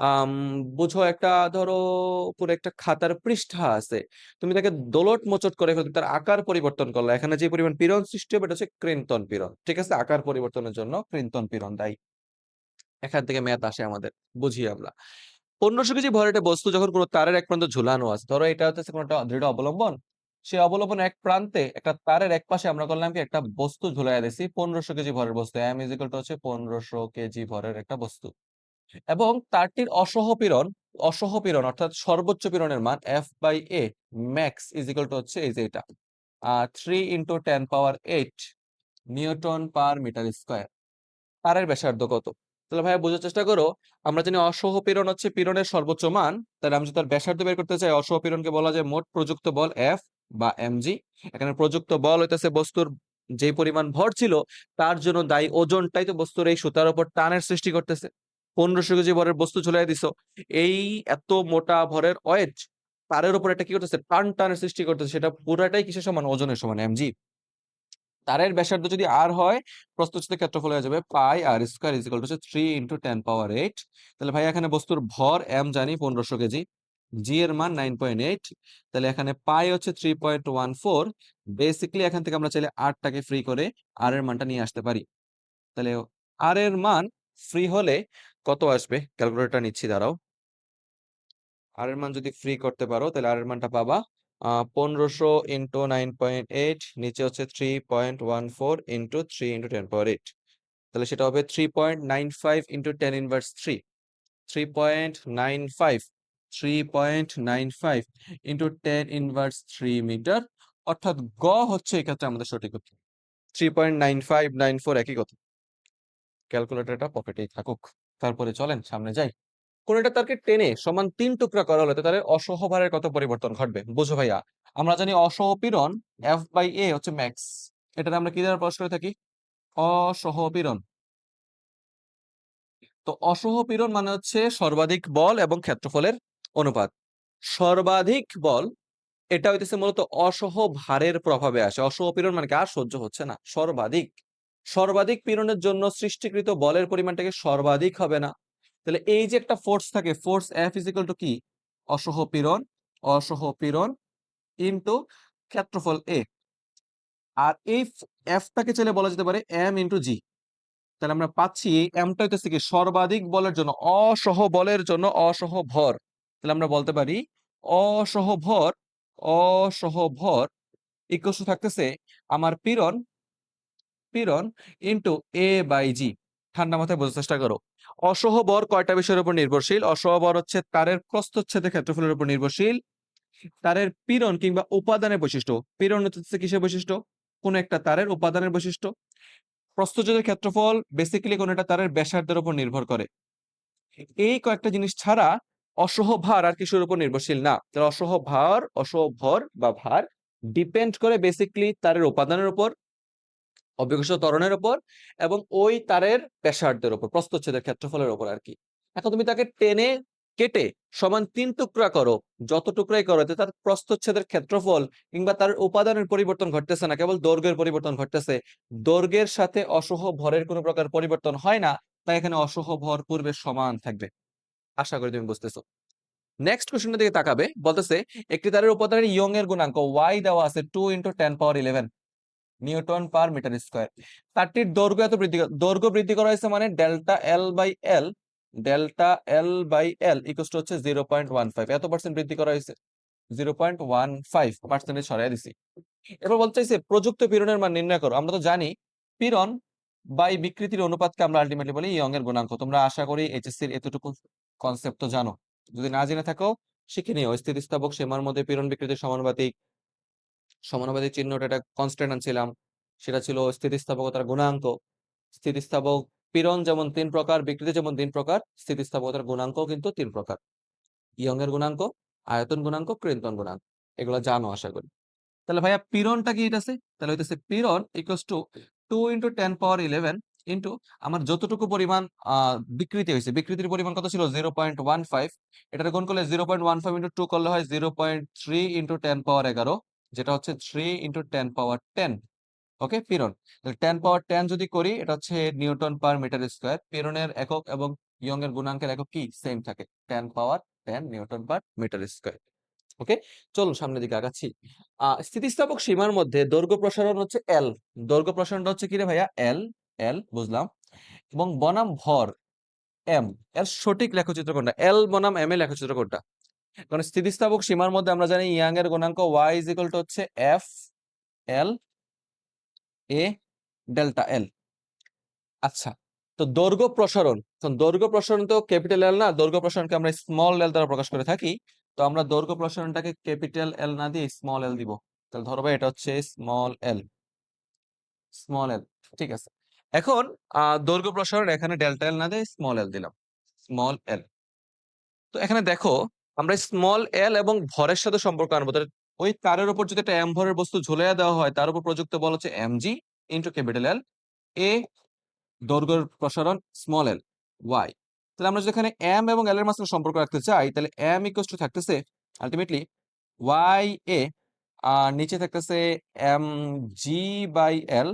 আম বুঝো একটা, ধরো পুরো একটা খাতার পৃষ্ঠা আছে, তুমি তাকে দোলট মোচট করে ফেলতে তার আকার পরিবর্তন করলো, এখানে যে পরিমাণ পীড়ন সৃষ্টি হবে এটা হচ্ছে কৃন্তন পীড়ন। ঠিক আছে, আকার পরিবর্তনের জন্য কৃন্তন পীড়ন দায়ী। এখান থেকে ম্যাথ আসে আমাদের, বুঝি আমরা। 1500 কেজি ভরের একটা বস্তু যখন কোনো তারের এক প্রান্ত ঝুলানো আছে, ধরো এটা হচ্ছে কোনো একটা দৃঢ় অবলম্বন, সেই অবলম্বন এক প্রান্তে একটা তারের এক পাশে আমরা করলাম কি, একটা বস্তু ঝুলাই দিছি 1500 কেজি ভরের বস্তু, এম ইজ ইকুয়াল টু হচ্ছে 1500 কেজি ভরের একটা বস্তু। এবং তারটির অসহপীড়ন, অসহপীড়ন অর্থাৎ সর্বোচ্চ পীড়নের মান F by A max is equal to হচ্ছে এই যে এটা 3 × 10⁻⁸ নিউটন পার মিটার স্কয়ার। তারের ব্যাসার্ধ কত? তাহলে ভাইয়া বোঝার চেষ্টা করো, আমরা জানি অসহপীড়ন হচ্ছে পীড়নের সর্বোচ্চ মান, তাহলে আমি যদি তার ব্যাসার্ধ বের করতে চাই, অসহপীড়নকে বলা যায় মোট প্রযুক্ত বল এফ বা এমজি। এখানে প্রযুক্ত বল হইতেছে বস্তুর যে পরিমাণ ভর ছিল তার জন্য দায়ী ওজনটাই তো বস্তুর এই সুতার উপর টানের সৃষ্টি করতেছে। 1500 কেজি ভরের বস্তু ঝুলাই দিছো, এই এত মোটা ভরের ওয়েট তারের উপর এটা কি করতেছে, টান টানের সৃষ্টি করতেছে, সেটা পুরাটাই কিসের সমান, ওজনের সমান, এমজি। তারের ব্যাসার্ধ যদি আর হয়, প্রস্থচ্ছেদের ক্ষেত্রফল হয়ে যাবে পাই আর square is equal to 3 into 10 power 8। তাহলে ভাই এখানে বস্তুর ভর m জানি 1500 কেজি, জি এর মান 9.8, তাহলে এখানে পাই হচ্ছে 3.14। বেসিক্যালি এখান থেকে আমরা চাইলে আরটাকে ফ্রি করে আর এর মানটা নিয়ে আসতে পারি। তাহলে আর এর মান ফ্রি হলে কত আসবে, ক্যালকুলেটর নিচ্ছি, দাঁড়াও। আর এর মান যদি ফ্রি করতে পারো তাহলে আর এর মানটা পাবা 1500 ইন্টু 9.8, নিচে হচ্ছে 3.14 ইন্টু 3 ইন্টু 10 পাওয়ার 8। তাহলে সেটা হবে 3.95 into 10 inverse 3, 3.95, 3.95 into 10 inverse 3 metre. অর্থাৎ গ হচ্ছে এক্ষেত্রে আমাদের সঠিক উত্তর। 3.9594 একই কথা। ক্যালকুলেটরটা পকেটেই থাকুক। তারপরে চলেন সামনে যাই। কোন একটা তারকে টেনে সমান 3 টুকরা করা হলে তাদের অসহভারের কত পরিবর্তন ঘটবে, বুঝো ভাইয়া। আমরা জানি অসহপীড়ন F/A হচ্ছে ম্যাক্স, এটা আমরা কি দ্বারা প্রকাশ করে থাকি, অসহপীড়ন। তো অসহপীড়ন মানে হচ্ছে সর্বাধিক বল এবং ক্ষেত্রফলের অনুপাত। সর্বাধিক বল এটা হইতেছে মূলত অসহ ভারের প্রভাবে আসে। অসহপীড়ন মানে কি, আর সহ্য হচ্ছে না, সর্বাধিক। সর্বাধিক পীড়নের জন্য সৃষ্টিকৃত বলের পরিমাণটাকে সর্বাধিক হবে না। তাহলে এই যে একটা ফোর্স থাকে, force F is equal to কি, অসহপীড়ন, অসহপীড়ন ইনটু ক্ষেত্রফল A। আর এই এফটাকে চাইলে বলা যেতে পারে M ইনটু জি। তাহলে আমরা পাচ্ছি এই এমটা হইতেছে কি সর্বাধিক বলের জন্য, অসহ বলের জন্য অসহ ভর। তাহলে আমরা বলতে পারি অসহ ভর, অসহ ভর ইকুয়াল টু থাকতেছে আমার পীড়ন, পীড়ন ইনটু A/G। ঠান্ডা মাথায় বোঝার চেষ্টা করো। অসহ বর কয়টা বিষয়ের উপর নির্ভরশীল? অসহ বর হচ্ছে তারের প্রস্থচ্ছেদের ক্ষেত্রফলের উপর নির্ভরশীল, তারের পীড়ন কিংবা উপাদানের বৈশিষ্ট্য। পীড়ন হচ্ছে কিসের বৈশিষ্ট্য, কোন একটা তারের উপাদানের বৈশিষ্ট্য। প্রস্থচ্ছেদের ক্ষেত্রফল বেসিক্যালি কোন একটা তারের ব্যাসার্ধের উপর নির্ভর করে। এই কয়েকটা জিনিস ছাড়া অসহ ভার আর কিছুর উপর নির্ভরশীল না। তাহলে অসহ ভার, অসহ ভর বা ভার ডিপেন্ড করে বেসিক্যালি তারের উপাদানের উপর, অভিকর্ষ ত্বরণের উপর, এবং ওই তারের ব্যাসার্ধের উপর, প্রস্থচ্ছেদের ক্ষেত্রফলের উপর আর কি। এখন তুমি তাকে টেনে কেটে সমান 3 টুকরা করো, যত টুকরাই করো তার প্রস্থচ্ছেদের ক্ষেত্রফল কিংবা তার উপাদানের পরিবর্তন ঘটতেছে না, কেবল দৈর্ঘ্যের পরিবর্তন ঘটতেছে। দৈর্ঘ্যের সাথে অসহ ভরের কোনো প্রকার পরিবর্তন হয় না, তাই এখানে অসহ ভর পূর্বে সমান থাকবে। আশা করি তুমি বুঝতেছো। নেক্সট কোশ্চেনের দিকে তাকাবে, বলতেছে একটি তারের উপাদানের ইয়ং এর গুণাঙ্ক y দেওয়া আছে 2 into 10 power 11 newton per metre square. তারটির দৈর্ঘ্য এত বৃদ্ধি, দৈর্ঘ্য বৃদ্ধি করা হয়েছে মানে delta L by L, delta L by L equal to হচ্ছে 0.15, এত পার্সেন্ট বৃদ্ধি করা হয়েছে, 0.15% সরাই দিছি। এবার বলতে চাইছে প্রযুক্ত পীড়নের মান নির্ণয় করো। আমরা তো জানি পীড়ন বাই বিকৃতির অনুপাতকে আমরা আলটিমেটলি বলি ইয়ং এর গুণাঙ্ক। তোমরা আশা করি এইচএসসির এতটুকু কনসেপ্ট তো জানো, যদি না জেনে থাকো শিখে নিও। স্থিতিস্থাপক সীমার মধ্যে পীড়ন বিকৃতির সমানুপাতিক, সমানুপাতিক চিহ্নটা একটা কনস্ট্যান্ট আনছিলাম, সেটা ছিল স্থিতিস্থাপকতার গুণাঙ্ক। স্থিতিস্থাপক পীড়ন যেমন 3 প্রকার, বিকৃতি যেমন 3 প্রকার, স্থিতিস্থাপকতার গুণাঙ্ক কিন্তু 3 প্রকার। ইয়ং এর গুণাঙ্ক, আয়তন গুণাঙ্ক, ক্রিন্তন গুণাঙ্ক, এগুলো জানো আশা করি। তাহলে ভাইয়া পীড়নটা কি হইতাছে, তাহলে হইতেছে পীড়ন equals to 2 into 10 power 11 into আমার যতটুকু পরিমাণ বিকৃতি হয়েছে, বিকৃতির পরিমাণ কত ছিল 0.15, এটা গুণ করলে 0.15 ইন্টু 2 করলে হয় 0.3 ইন্টু 10 পাওয়ার 11, যেটা হচ্ছে 3 ইন্টু 10 পাওয়ার 10। ওকে, পীড়ন 10 পাওয়ার 10 যদি করি এটা হচ্ছে নিউটন পার মিটার স্কয়ার। পীড়নের একক এবং ইয়ং এর গুণাঙ্কের একক কি সেম থাকে, 10 পাওয়ার 10 নিউটন পার মিটার স্কয়ার। ওকে, চলুন সামনের দিকে আগাচ্ছি। স্থিতিস্থাপক সীমার মধ্যে দৈর্ঘ্য প্রসারণ হচ্ছে এল, দৈর্ঘ্য প্রসারণটা হচ্ছে কি রে ভাইয়া, এল, এল বুঝলাম, এবং বনাম ভর এম, এর সঠিক লেখচিত্র কোনটা, এল বনাম এম এর লেখচিত্র কোনটা? কারণ স্থিতিস্থাপক সীমার মধ্যে আমরা জানি ইয়াং এর গুণাঙ্ক y ইজ ইকুয়াল টু হচ্ছে এফ এল এ ডেল্টা এল। আচ্ছা, তো দৈর্ঘ্য প্রসারণ, দৈর্ঘ্য প্রসারণ তো ক্যাপিটাল এল না, দৈর্ঘ্য প্রসারণকে আমরা স্মল এল দ্বারা প্রকাশ করে থাকি। তো আমরা দৈর্ঘ্য প্রসারণটাকে ক্যাপিটাল এল না দিয়ে স্মল এল দিব। তাহলে ধরো ভাই এটা হচ্ছে স্মল এল, স্মল এল, ঠিক আছে। এখন দৈর্ঘ্য প্রসারণ এখানে ডেল্টা এল না দিয়ে স্মল এল দিলাম, স্মল এল। তো এখানে দেখো আমরা স্মল এল এবং ভরের সাথে সম্পর্ক আনবো। তাহলে ওই তারের উপর যদি একটা এম ভরের বস্তু ঝুলিয়ে দেওয়া হয়, তার উপর প্রযুক্ত বল হচ্ছে M G into capital L, এ দৈর্ঘ্যের প্রসারণ স্মল এল, ওয়াই। তাহলে আমরা যদি এখানে এম এবং এল এর মাঝখানে সম্পর্ক রাখতে চাই, তাহলে এম ইকুয়ালস টু থাকতেছে আলটিমেটলি ওয়াই এ আর নিচে থাকতেছে M G by L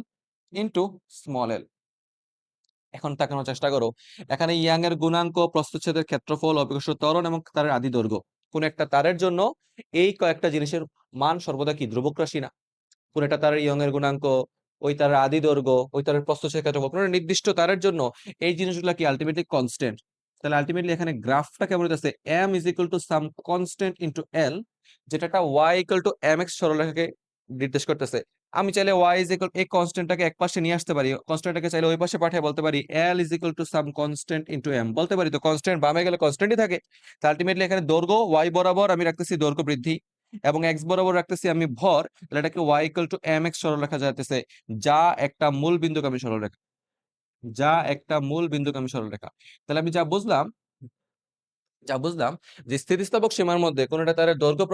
into small L. এখন তাকানোর চেষ্টা করো, এখানে ইয়াং এর গুণাঙ্ক, প্রস্থচ্ছেদের ক্ষেত্রফল, অভিকর্ষ ত্বরণ এবং তারের আদি দৈর্ঘ্য। কোন একটা তারের জন্য এই কয়েকটা জিনিসের মান সর্বদা কি ধ্রুবক রাশি না? কোন একটা তারের ইয়ং এর গুণাঙ্ক, ওই তারের আদি দৈর্ঘ্য, ওই তারের প্রস্থচ্ছেদ ক্ষেত্রফল, কোন নির্দিষ্ট তারের জন্য এই জিনিসগুলো কি আলটিমেটলি কনস্ট্যান্ট। তাহলে আলটিমেটলি এখানে গ্রাফটা কেমন হইতাছে, M is equal to some constant into L, যেটা একটা Y equal to M X সরলরেখাকে নির্দেশ করতেছে। আমি চাইলে ওয়াই ইজ ইকুয়াল এই কনস্ট্যান্টটাকে এক পাশে নিয়ে আসতে পারি, কনস্ট্যান্টটাকে চাইলে ওই পাশে পাঠিয়ে বলতে পারি L is equal to some constant into M বলতে পারি। তো কনস্ট্যান্ট বামে গেলে কনস্ট্যান্টই থাকে। তো আলটিমেটলি এখানে দৈর্ঘ্য ওয়াই বরাবর আমি রাখতেছি দৈর্ঘ্য বৃদ্ধি, এবং এক্স বরাবর রাখতেছি আমি ভর, তাহলে এটাকে Y equal to M X সরলরেখা যাইতেছে, যা একটা মূল বিন্দুগামী সরলরেখা, যা একটা মূল বিন্দুগামী সরলরেখা। তাহলে আমি যা বুঝলাম যে স্থিতিস্থাপক সীমার মধ্যে কোন একটা তারের দৈর্ঘ্য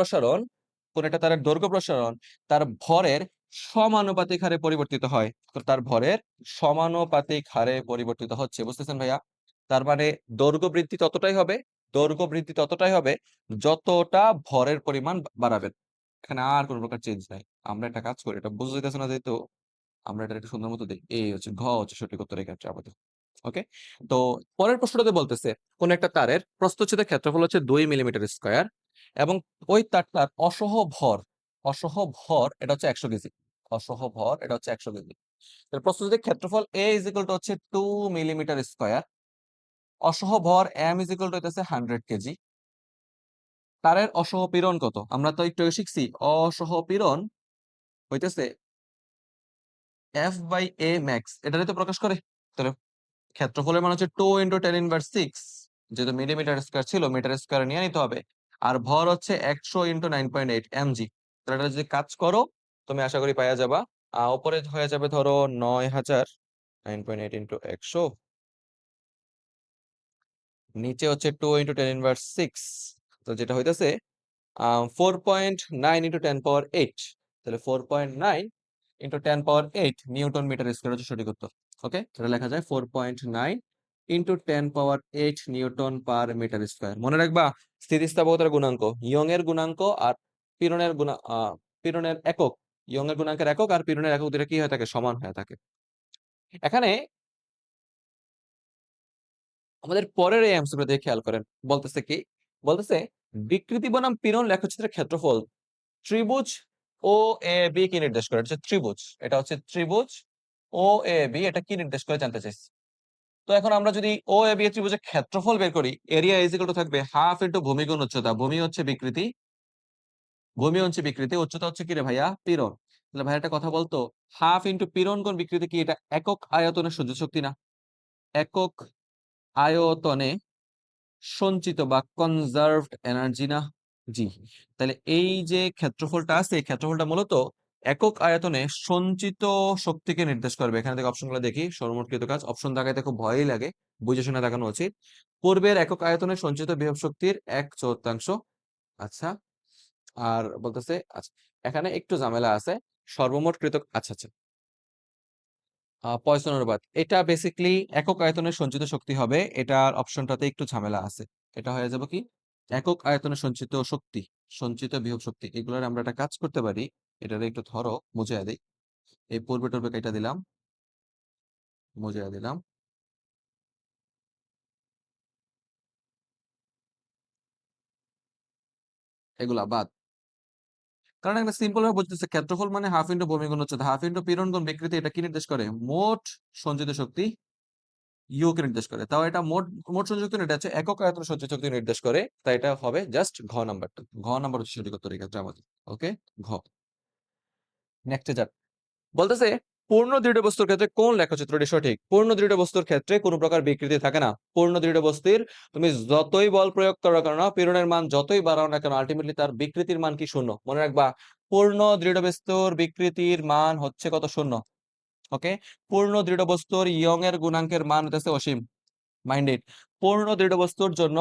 প্রসারণ, তার ভরের সমানুপাতিক হারে পরিবর্তিত হয়। তো তার ভরের সমানুপাতিক হারে পরিবর্তিত হচ্ছে, বুঝতেছেন ভাইয়া? তার মানে দৈর্ঘ্য বৃদ্ধি ততটাই হবে, দৈর্ঘ্য বৃদ্ধি ততটাই হবে যতটা ভরের পরিমাণ বাড়াবেন। এখানে আর কোনো প্রকার চেঞ্জ নাই। আমরা একটা কাজ করি, এটা বুঝতে যাইতেছে না যেহেতু আমরা এটা একটু সুন্দর মতো দিই। এই হচ্ছে ঘ হচ্ছে সঠিক উত্তর এই ক্ষেত্রে আমাদের। ওকে, তো পরের প্রশ্নটাতে বলতেছে কোন একটা তারের প্রস্থচ্ছেদের ক্ষেত্রফল হচ্ছে 2 মিলিমিটার স্কয়ার, এবং ওই তারটার অসহ ভর এটা হচ্ছে 100 কেজি। অসহ ভর এটা হচ্ছে 100 কেজি। তাহলে প্রস্থচ্ছেদের ক্ষেত্রফল এ ইজ ইকুয়াল টু হচ্ছে 2 মিলিমিটার স্কয়ার, অসহ ভর এম ইজ ইকুয়াল টু হইতেছে 100 কেজি। তারের অসহ পীড়ন কত? আমরা তো একটু আগে শিখছি অসহ পীড়ন হইতেছে এফ বাই এ ম্যাক্স, এটারে তো প্রকাশ করে। তাহলে ক্ষেত্রফলের মান হচ্ছে 2 × 10⁻⁶, যেহেতু মিলিমিটার স্কয়ার ছিল মিটার স্কয়ার নিয়ে নিতে হবে। আর ভর হচ্ছে 100 × 9.8 mg। তাহলে এটা যদি কাজ করো তুমি আশা করি পাইয়া যাবা। উপরে হয়ে যাবে ধরো 9000, 9.8 ইন্টু 100, নিচে হচ্ছে 2 × 10⁻⁶, তো যেটা হইতেছে 4.9 × 10⁻8। তাহলে 4.9 × 10⁻8 নিউটন মিটার স্কয়ার হচ্ছে সঠিক উত্তর। ওকে, এটা লেখা যায় 4.9 × 10⁻8 নিউটন পার মিটার স্কয়ার। মনে রাখবা স্থিতিস্থাপকতার গুণাঙ্ক, ইয়ং এর গুণাঙ্ক আর পীড়নের পীড়নের একক, ইয়ং এর গুণাঙ্কের একক আর পীড়নের একক দুটো কি হয়ে থাকে, সমান হয়ে থাকে। এখানে আমাদের পরের এই অংশটা দিয়ে খেয়াল করেন, বলতেছে কি, বলতেছে বিকৃতি বনাম পীড়ন লেখচিত্রের ক্ষেত্রফল ত্রিভুজ ও এ বি কি নির্দেশ করে। এটা হচ্ছে ত্রিভুজ ও এ বি, এটা কি নির্দেশ করে জানতে চাইছি। তো এখন আমরা যদি ও এ বি এর ত্রিভুজের ক্ষেত্রফল বের করি, এরিয়া ইজ ইকুয়াল টু থাকবে হাফ ইনটু ভূমি গুণ উচ্চতা। ভূমি হচ্ছে বিকৃতি, উচ্চতা হচ্ছে কি রে ভাইয়া, পীড়ন। তাহলে ভাইয়া একটা কথা বলতো, হাফ ইনটু পীড়ন গুণ বিকৃতি কি, এটা একক আয়তনের সহ্য শক্তি না? একক আয়তনে সঞ্চিত বা কনজার্ভড এনার্জি না? জি। তাহলে এই যে ক্ষেত্রফলটা আছে, এই ক্ষেত্রফলটা মূলত একক আয়তনে সঞ্চিত শক্তিকে নির্দেশ করবে। এখানে থেকে অপশনগুলো দেখি, সর্বমোটকৃত কাজ, অপশন দেখাইতে খুব ভয়ই লাগে, বুঝে শুনে দেখানো উচিত। পূর্বের একক আয়তনে সঞ্চিত বিভব শক্তির 1/4। আচ্ছা, আর বলতেছে আচ্ছা এখানে একটু ঝামেলা আছে, সর্বমোট কৃত, আচ্ছা আচ্ছা, পয়সন অনুপাত, এটা বেসিক্যালি একক আয়তনের সঞ্চিত শক্তি হবে, এটার অপশনটাতে একটু ঝামেলা আছে। এটা হয়ে যাবে কি একক আয়তনে সঞ্চিত শক্তি, সঞ্চিত বিভব শক্তি, এগুলোর আমরা একটা কাজ করতে পারি। এটারে একটু ধরো বুঝিয়ে দিই, এই পূর্বে টর্বে কেটে দিলাম, বুঝিয়ে দিলাম, এগুলা বাদ। কারণ একটা সিম্পল ভাবে বুঝতেছে ক্ষেত্রফল মানে হাফ ইন্টু ভূমি গুণ উচ্চতা, হাফ ইন্টু পীড়ন গুণ বিকৃতি, এটা কি নির্দেশ করে, মোট সঞ্চিত শক্তি ইউ কে নির্দেশ করে। তাও এটা মোট মোট সঞ্চিত শক্তি না, এটা হচ্ছে একক আয়তন সঞ্চিত শক্তি নির্দেশ করে। তাই এটা হবে জাস্ট ঘ নাম্বারটা, ঘ নাম্বার হচ্ছে সঠিক উত্তর এক্ষেত্রে আমাদের। ওকে, ঘ। নেক্সটে যান, বলতেছে পূর্ণ দৃঢ় বস্তুর ক্ষেত্রে কোন লেখচিত্রটি সঠিক? পূর্ণ দৃঢ় বস্তুর ক্ষেত্রে কোনো প্রকার বিকৃতি থাকে না। পূর্ণ দৃঢ় বস্তুর তুমি যতই বল প্রয়োগ করো কেন, পীড়নের মান যতই বাড়াও না কেন, আলটিমেটলি তার বিকৃতির মান কি, শূন্য। মনে রাখবা পূর্ণ দৃঢ় বস্তুর বিকৃতির মান হচ্ছে কত, শূন্য। ওকে, পূর্ণ দৃঢ় বস্তুর ইয়ং এর গুণাঙ্কের মান হচ্ছে অসীম, মাইন্ডেড। পূর্ণ দৃঢ় বস্তুর জন্য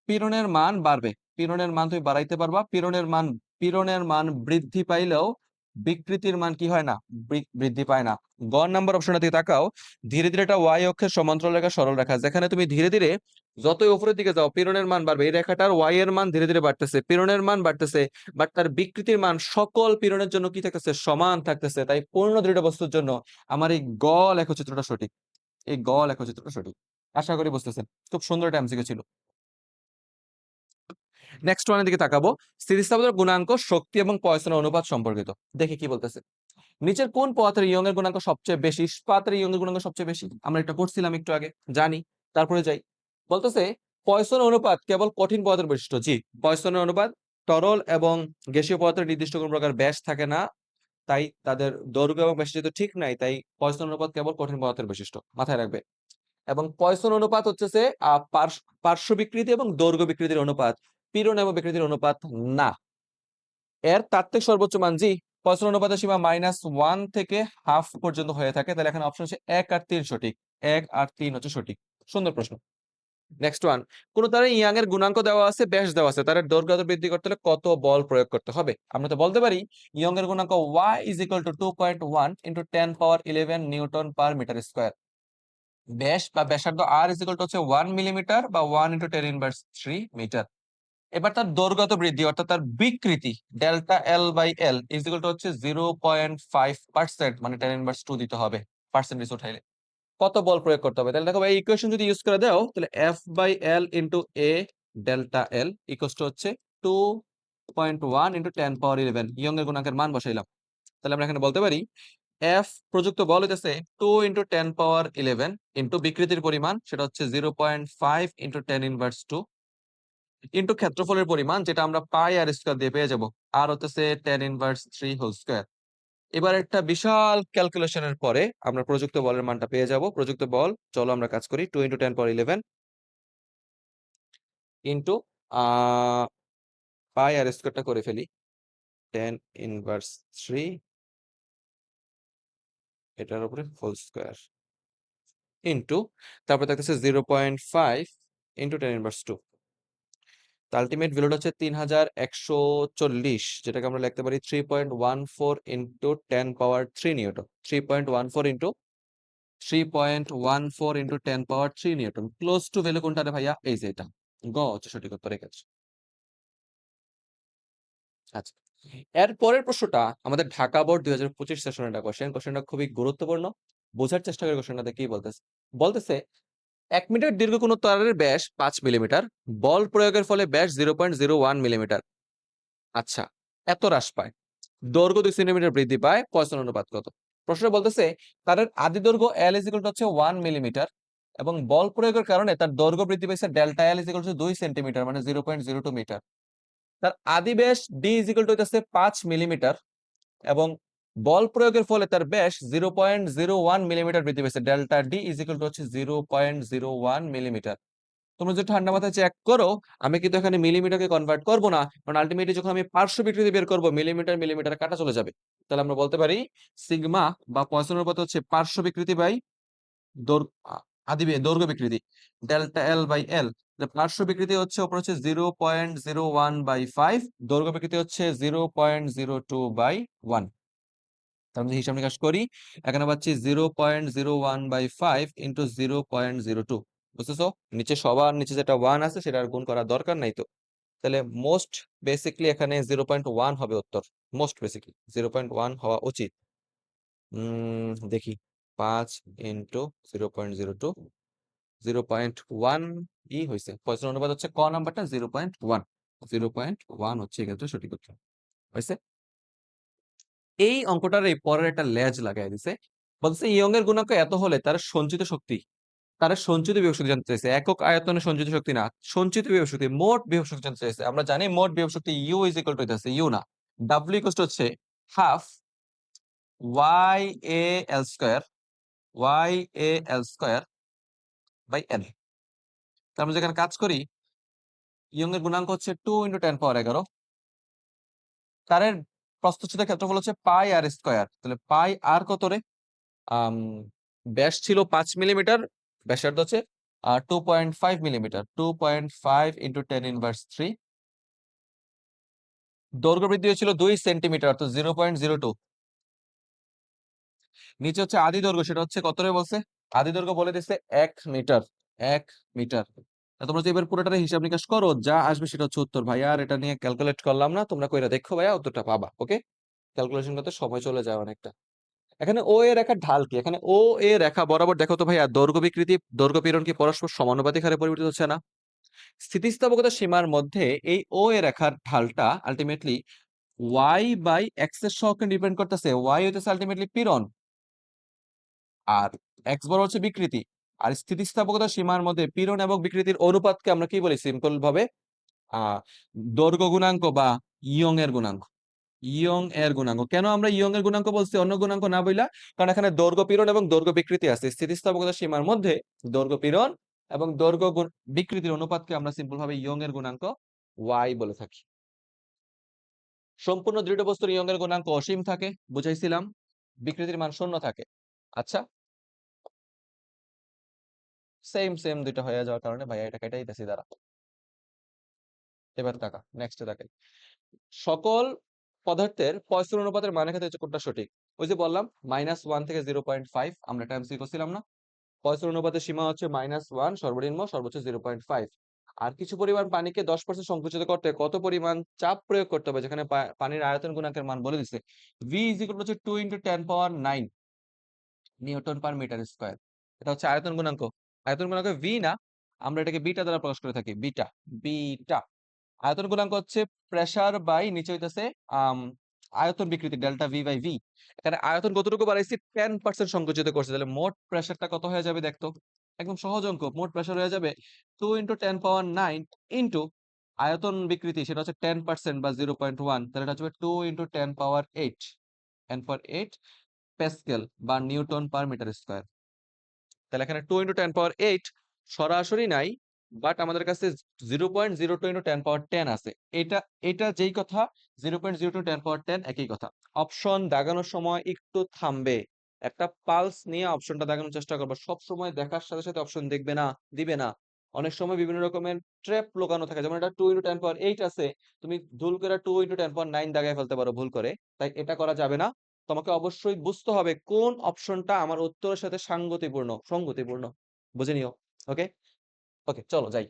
পীড়নের মান বাড়বে, পীড়নের মান তুমি বাড়াইতে পারবা, পীড়নের মান বৃদ্ধি পাইলেও বিকৃতির মান কি হয় না, বৃদ্ধি পায় না। গ নাম্বার অপশনটা দিকে তাকাও, ধীরে ধীরে এটা ওয়াই অক্ষের সমান্তরাল রেখা সরল রেখা, যেখানে তুমি ধীরে ধীরে যতই উপরের দিকে যাও পীড়নের মান বাড়বে, এই রেখাটার ওয়াই এর মান ধীরে ধীরে বাড়তেছে, পীড়নের মান বাড়তেছে, বাট তার বিকৃতির মান সকল পীড়নের জন্য কি থাকতেছে, সমান থাকতেছে। তাই পূর্ণ দৃঢ় বস্তুর জন্য আমার এই গ লেখচিত্রটা সঠিক, এই গ লেখচিত্রটা সঠিক। আশা করি বুঝতেছেন, খুব সুন্দর একটা এমসিকিউ ছিল। নেক্সট ওয়ানের দিকে তাকাবো, স্থিতিস্থাপকতার গুণাঙ্ক, শক্তি এবং পয়সনের অনুপাত সম্পর্কিত। দেখে কি বলতেছে, নিচের কোন পদার্থের ইয়ং এর গুণাঙ্ক সবচেয়ে বেশি? ইস্পাতের ইয়ং এর গুণাঙ্ক সবচেয়ে বেশি, আমরা এটা পড়ছিলাম একটু আগে, জানি। তারপরে যাই, বলতেছে পয়সন অনুপাত কেবল কঠিন পদার্থের বৈশিষ্ট্য। জি, পয়সনের অনুপাত তরল এবং গ্যাসীয় পদার্থের নির্দিষ্ট কোন প্রকার ব্যাস থাকে না, তাই তাদের দৈর্ঘ্য এবং ব্যাস যেহেতু ঠিক নাই, তাই পয়সন অনুপাত কেবল কঠিন পদার্থের বৈশিষ্ট্য, মাথায় রাখবে। এবং পয়সন অনুপাত হচ্ছে পার্শ্ব বিকৃতি এবং দৈর্ঘ্য বিকৃতির অনুপাত, পীড়ন এবং বিকৃতির অনুপাত না। এর তাত্ত্বিক সর্বোচ্চ মান জি, পয়সন অনুপাতের সীমা -1 থেকে হাফ পর্যন্ত হয়ে থাকে। তাহলে এখানে অপশন হচ্ছে 1 আর 3 সঠিক, 1 আর 3 হচ্ছে সঠিক। সুন্দর প্রশ্ন। নেক্সট ওয়ান, কোন তারে ইয়াং এর গুণাঙ্ক দেওয়া আছে, ব্যাস দেওয়া আছে, তার দৈর্ঘ্য বৃদ্ধি করতে হলে কত বল প্রয়োগ করতে হবে? আমরা তো বলতে পারি ইয়ং এর গুণাঙ্ক y = 2.1 × 10⁻11 Newton per metre square. ব্যাস বা ব্যাসার্ধ r হচ্ছে 1 মিলিমিটার বা 1 × 10⁻³ মিটার। এবার তার দৈর্ঘ্য বৃদ্ধি অর্থাৎ তার বিকৃতি ডেল্টা L/L হচ্ছে 0.5%, মানে 10⁻² দিতে হবে, পার্সেন্টেজ উঠাইলে কত বল প্রয়োগ করতে হবে। তাহলে দেখো এই ইকুয়েশন যদি ইউজ করে দাও, তাহলে F/L × A ডেল্টা L হচ্ছে 2.1 × 10⁻11, ইয়ং এর গুণাঙ্কের মান বসাইলাম। তাহলে আমরা এখানে বলতে পারি F প্রযুক্ত বল হইতেছে 2 × 10⁻11 ইন্টু বিকৃতির পরিমাণ, সেটা হচ্ছে 0.5 × 10⁻² ইন্টু ক্ষেত্রফলের পরিমাণ, যেটা আমরা পাই আর স্কয়ার দিয়ে পেয়ে যাব, আর হচ্ছে 10⁻³ হোল স্কয়ার। এবার একটা বিশাল ক্যালকুলেশনের পরে আমরা প্রযুক্ত বলের মানটা পেয়ে যাব। প্রযুক্ত বল, চলো আমরা কাজ করি, 2 × 10⁻11 ইন্টু পাই আর স্কয়ারটা করে ফেলি, 10⁻³ এটার উপরে হোল স্কয়ার ইন্টু তারপর থাকতেছে 0.5 × 10⁻²। আলটিমেট ভ্যালুটা হচ্ছে 3140, যেটাকে আমরা লিখতে পারি 3.14 × 10⁻³ Newton. 3.14 × 10⁻³ Newton. Close to value কোনটা রে ভাইয়া? এই যে এটা, গ হচ্ছে সঠিক উত্তর এক্ষেত্রে। আচ্ছা, এর পরের প্রশ্নটা আমাদের ঢাকা বোর্ড 2025 সেশনের একটা কোশ্চেনটা খুবই গুরুত্বপূর্ণ, বোঝার চেষ্টা করে কোশ্চেনটাতে কি বলতেছে। বলতেছে 1 মিটার দীর্ঘ কোন তারের ব্যাস 5 মিলিমিটার, বল প্রয়োগের ফলে ব্যাস 0.01 মিলিমিটার। আচ্ছা, এত হ্রাস পায়, দৈর্ঘ্য 2 সেন্টিমিটার বৃদ্ধি পায়, পয়সন অনুপাত কত? প্রশ্নটা বলতেছে তারের আদি দৈর্ঘ্য L হচ্ছে 1 মিলিমিটার এবং বল প্রয়োগের কারণে তার দৈর্ঘ্য বৃদ্ধি পাইছে ডেল্টা L 2 সেন্টিমিটার, মানে 0.02 মিটার। তার আদি ব্যাস D হইতেছে 5 মিলিমিটার এবং বল প্রয়োগের ফলে তার ব্যাস 0.01 মিলিমিটার বৃদ্ধি পাইছে, ডেল্টা D হচ্ছে 0.01 মিলিমিটার। তোমরা যদি ঠান্ডা মাথায় চেক করো, আমি কিন্তু এখানে মিলিমিটারকে কনভার্ট করব না, কারণ আলটিমেটলি যখন আমি পার্শ্ব বিকৃতি বের করব মিলিমিটার মিলিমিটার কাটা চলে যাবে। তাহলে আমরা বলতে পারি সিগমা বা পয়সন অনুপাত হচ্ছে পার্শ্ব বিকৃতি বাই দৈর্ঘ্য বিকৃতি, ডেল্টা L/L। পার্শ্ব বিকৃতি হচ্ছে উপর হচ্ছে 0.01/5, দৈর্ঘ্য বিকৃতি হচ্ছে 0.02/1। তার মধ্যে হিসাব নিকাশ করি, এখানে পাচ্ছি 0.01/5 × 0.02। বুঝতেছো? নিচে সবার নিচে যেটা 1 আছে সেটা আর গুণ করার দরকার নাই তো। তাহলে মোস্ট বেসিকলি এখানে 0.1 হবে উত্তর, মোস্ট বেসিকলি 0.1 হওয়া উচিত। দেখি, 5 × 0.02, 0.1 হয়েছে। পয়সন অনুপাত হচ্ছে ক নাম্বারটা 0.1, 0.1 হচ্ছে এক্ষেত্রে সঠিক উত্তর হয়েছে। এই অঙ্কটার এই পরের একটা লেজ লাগাই দিছে, বলছে ইয়ং এর গুণাঙ্ক এত হলে তার সঞ্চিত শক্তি, তারা সঞ্চিত বিভব শক্তি জানতে চাইছে, একক আয়তনে সঞ্চিত শক্তি না, সঞ্চিত বিভব শক্তি, মোট বিভব শক্তি জানতে চাইছে। আমরা জানি মোট বিভব শক্তি ইউ হইতাছে ইউ না, ডাব্লিউ হচ্ছে হাফ YAL² বাই এল। আমরা যেখানে কাজ করি, ইয়ং এর গুণাঙ্ক হচ্ছে 2 × 10⁻11, তারের প্রস্থচ্ছেদের ক্ষেত্রফল হচ্ছে পাই আর স্কয়ার। তাহলে পাই আর কত রে? ব্যাস ছিল 5 মিলিমিটার, ব্যাসার্ধ হচ্ছে 2.5 মিলিমিটার, 2.5 × 10⁻³ দৈর্ঘ্য বৃদ্ধি হয়েছিল 2 সেন্টিমিটার, তো 0.02। নিচে হচ্ছে আদি দৈর্ঘ্য, সেটা হচ্ছে কত রে বলছে, আদি দৈর্ঘ্য বলে দিচ্ছে 1 মিটার। 1 মিটার। তোমরা যদি এবার পুরোটারে হিসাব নিকাশ করো, যা আসবে সেটা হচ্ছে উত্তর। ভাইয়া আর এটা নিয়ে ক্যালকুলেট করলাম না, তোমরা কইরা দেখো ভাইয়া, উত্তরটা পাবা। ওকে, ক্যালকুলেশন করতে সময় চলে যায় অনেকটা। এখানে ও এ রেখার ঢাল কি? এখানে ও এ রেখা বরাবর দেখো তো ভাইয়া, দৈর্ঘ্য বিকৃতি, দৈর্ঘ্য পীড়ন কি পরস্পর সমানুপাতিক হারে পরিবর্তিত হচ্ছে না? স্থিতিস্থাপকতা সীমার মধ্যে এই ও এ রেখার ঢালটা আলটিমেটলি ওয়াই বাই এক্স এর সহকে ডিপেন্ড করতেছে। ওয়াই হইতেছে আলটিমেটলি পীড়ন, আর এক্স বড় হচ্ছে বিকৃতি। আর স্থিতিস্থাপকতা সীমার মধ্যে পীড়ন এবং বিকৃতির অনুপাতকে আমরা কি বলি সিম্পল ভাবে? আহ দৈর্ঘ্য গুণাঙ্ক বা ইয়ং এর গুণাঙ্ক। ইয়ং এর গুণাঙ্ক। কেন আমরা ইয়ং এর গুণাঙ্ক বলছি অন্য গুণাঙ্ক না বইলা? কারণ এখানে দৈর্ঘ্য পীড়ন এবং দৈর্ঘ্য বিকৃতি আছে। স্থিতিস্থাপকতা সীমার মধ্যে দৈর্ঘ্য পীড়ন এবং দৈর্ঘ্য বিকৃতির অনুপাতকে আমরা সিম্পল ভাবে ইয়ং এর গুণাঙ্ক ওয়াই বলে থাকি। সম্পূর্ণ দৃঢ় বস্তুর ইয়ং এর গুণাঙ্ক অসীম থাকে, বুঝাইছিলাম। বিকৃতির মান 0 থাকে। আচ্ছা, সেম সেম দুইটা হয়ে যাওয়ার কারণে ভাইয়া এটা কেটেই দিতেছি দ্বারা। এবার তাকা নেক্সটে তাকাই। সকল পদার্থের পয়সন অনুপাতের মানের ক্ষেত্রে কোনটা সঠিক? ওই যে বললাম -1 থেকে 0.5, আমরা এটা এমসি করছিলাম না? পয়সন অনুপাতের সীমা হচ্ছে -1, সর্বনিম্ন সর্বোচ্চ 0.5। আর কিছু পরিমাণ পানিকে 10% সংকুচিত করতে কত পরিমাণ চাপ প্রয়োগ করতে হবে? যেখানে পানির আয়তন গুণাঙ্কের মান বলে দিচ্ছে। V হচ্ছে 2 × 10⁹ নিউটন পার মিটার স্কয়ার। এটা হচ্ছে আয়তন গুণাঙ্ক। আয়তন গুণাঙ্ক ভি না, আমরা এটাকে বিটা দ্বারা প্রকাশ করে থাকি। Beta, beta. আয়তন গুণাঙ্ক হচ্ছে প্রেসার বাই নিচে হইতেছে আয়তন বিকৃতি ডেল্টা ভি বাই ভি। এখানে আয়তন কতটুকু বাড়াইছি? 10% সংকুচিত করছে। তাহলে মোট প্রেসারটা কত হয়ে যাবে দেখতো? একদম সহজ অঙ্ক। মোট প্রেসার হয়ে যাবে 2 × 10⁹ ইন্টু আয়তন বিকৃতি, সেটা হচ্ছে 10% বা 0.1। তাহলে এটা হচ্ছে 2 × 10⁸ 10⁸ প্যাসকেল বা নিউটন পার মিটার স্কয়ার। তাহলে এখানে 2 × 10⁸ সরাসরি নাই, বাট আমাদের কাছে 0.02 × 10⁻10 আছে। এটা এটা যেই কথা, 0.02 × 10⁻10 একই কথা। অপশন দাগানোর সময় একটু থামবে, একটা পালস নিয়ে অপশনটা দাগানোর চেষ্টা করবে। সব সময় দেখার সাথে সাথে অপশন দেখবে না, দিবে না। অনেক সময় বিভিন্ন রকমের ট্র্যাপ লুকানো থাকে, যেমন এটা 2 × 10⁸ আছে, তুমি ভুল করে 2 × 10⁹ দাগায় ফেলতে পারো ভুল করে। তাই এটা করা যাবে না। তোমাকে অবশ্যই বুঝতে হবে কোন অপশনটা আমার উত্তরের সাথে সঙ্গতিপূর্ণ। বুঝে নিও। ওকে, ওকে, চলো যাই।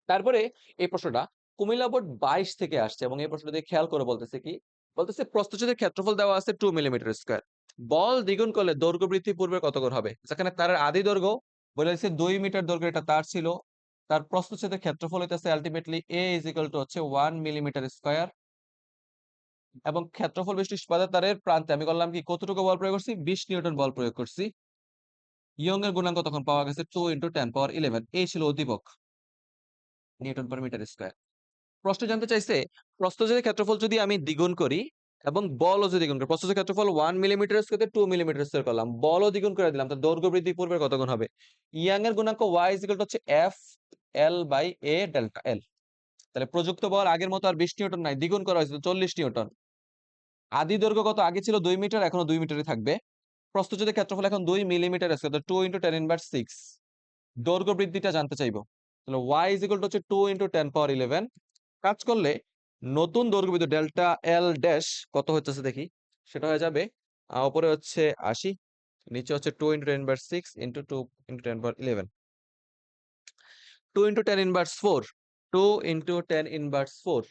তারপরে এই প্রশ্নটা কুমিল্লা বোর্ড 22 থেকে আসছে, এবং এই প্রশ্নটা দিয়ে খেয়াল করে বলতেছে কি? বলতেছে প্রস্থচ্ছেদের ক্ষেত্রফল দেওয়া আছে 2 মিলিমিটার স্কয়ার। বল দ্বিগুণ করলে দৈর্ঘ্য বৃদ্ধি পূর্বে কত গুণ হবে? যেখানে তারের আদি দৈর্ঘ্য বলে দিচ্ছে 2 মিটার দৈর্ঘ্যের একটা তার ছিল, তার প্রস্থচ্ছেদের ক্ষেত্রফল হইতেছে আলটিমেটলি a হচ্ছে 1 মিলিমিটার স্কয়ার, এবং ক্ষেত্রফল বিশিষ্ট ইস্পাতের তারের প্রান্তে আমি করলাম কি, কতটুকু বল প্রয়োগ করছি? 20 নিউটন বল প্রয়োগ করছি। ইয়ং এর গুণাঙ্ক তখন পাওয়া গেছে 2 × 10⁻11। এই ছিল উদ্দীপক, নিউটন পার মিটার স্কয়ার। প্রশ্ন জানতে চাইছে প্রস্থচ্ছেদের ক্ষেত্রফল যদি আমি দ্বিগুণ করি এবং বলও যদি দ্বিগুণ করি, প্রস্থচ্ছেদের ক্ষেত্রফল 1 মিলিমিটার স্কয়ার 2 মিলিমিটার স্কয়ার করলাম, বলও দ্বিগুণ করে দিলাম, তো দৈর্ঘ্য বৃদ্ধি পূর্বের কত গুণ হবে? ইয়াং এর গুণাঙ্ক y হচ্ছে f l by a delta l। তাহলে প্রযুক্ত বল আগের মতো আর 20 নিউটন নাই, দ্বিগুণ করা হয়েছে 40 নিউটন। আদি দৈর্ঘ্য কত? আগে ছিল 2 মিটার, এখনো 2 মিটারই থাকবে। প্রস্থচ্ছেদের ক্ষেত্রফল এখন 2 মিলিমিটার স্কয়ার, তো 2 × 10⁻6। দৈর্ঘ্য বৃদ্ধিটা জানতে চাইবো। তাহলে y হচ্ছে 2 × 10⁻11। কাজ করলে নতুন দৈর্ঘ্য বৃদ্ধি ডেল্টা এল ড্যাশ কত হচ্ছে দেখি। সেটা হয়ে যাবে উপরে হচ্ছে 80, নিচে হচ্ছে 2 × 10⁻6 × 2 × 10⁻11। 2 × 10⁻4, 2 × 10⁻4,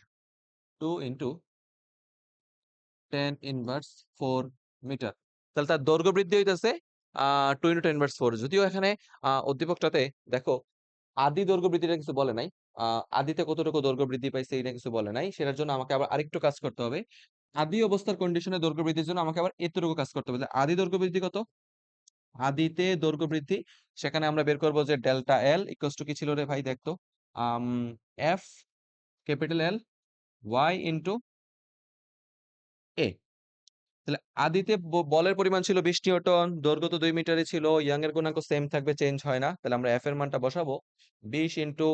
2 × 10⁻4 মিটার। তাহলে তার দৈর্ঘ্য বৃদ্ধি হইতেছে 2 × 10⁻4। যদিও এখানে উদ্দীপকটাতে দেখো আদি দৈর্ঘ্য বৃদ্ধিটা কিছু বলে নাই। আদিতে কতটুকু দৈর্ঘ্য বৃদ্ধি পাইছে এটা কিছু বলে নাই। সেটার জন্য আমাকে আবার আরেকটু কাজ করতে হবে। আদি অবস্থার কন্ডিশনে দৈর্ঘ্য বৃদ্ধির জন্য আমাকে আবার এতটুকু কাজ করতে হবে। আদি দৈর্ঘ্য বৃদ্ধি কত? আদিতে দৈর্ঘ্য বৃদ্ধি সেখানে আমরা বের করব যে ডেল্টা এল ইকুয়ালস টু কি ছিল রে ভাই দেখতো? Um F capital L Y into A. তাহলে আদিতে বলের পরিমাণ ছিল 20 নিউটন, দৈর্ঘ্য তো 2 মিটারই ছিল, ইয়াং এর গুণাঙ্ক সেম থাকবে, চেঞ্জ হয় না। তাহলে আমরা এফ এর মানটা বসাবো। 20 ইনটু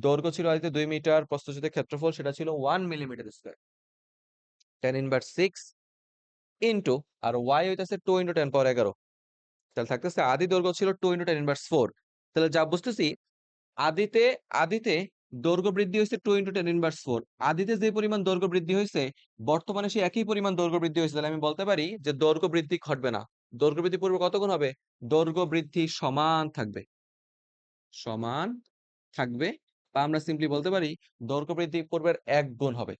দৈর্ঘ্য ছিল আদিতে 2 মিটার, প্রস্থচ্ছেদের ক্ষেত্রফল সেটা ছিল 1 মিলিমিটার স্কয়ার, 10⁻6 ইনটু আর y হইতাছে 2 × 10⁻11। তাহলে থাকতেছে আদি দৈর্ঘ্য ছিল 2 × 10⁻4। তাহলে যা বুঝতেছি আদিতে আদিতে দৈর্ঘ্য বৃদ্ধি হয়েছে 2 × 10⁻⁴। আদিতে যে পরিমাণ দৈর্ঘ্য বৃদ্ধি হয়েছে বর্তমানে সেই একই পরিমাণ দৈর্ঘ্য বৃদ্ধি হয়েছে, তাহলে আমি বলতে পারি যে দৈর্ঘ্য বৃদ্ধি ঘটবে না। দৈর্ঘ্য বৃদ্ধি পূর্বে কত গুণ হবে? দৈর্ঘ্য বৃদ্ধি সমান থাকবে, সমান থাকবে। বা আমরা সিম্পলি বলতে পারি দৈর্ঘ্য বৃদ্ধি পূর্বের 1 গুণ হবে।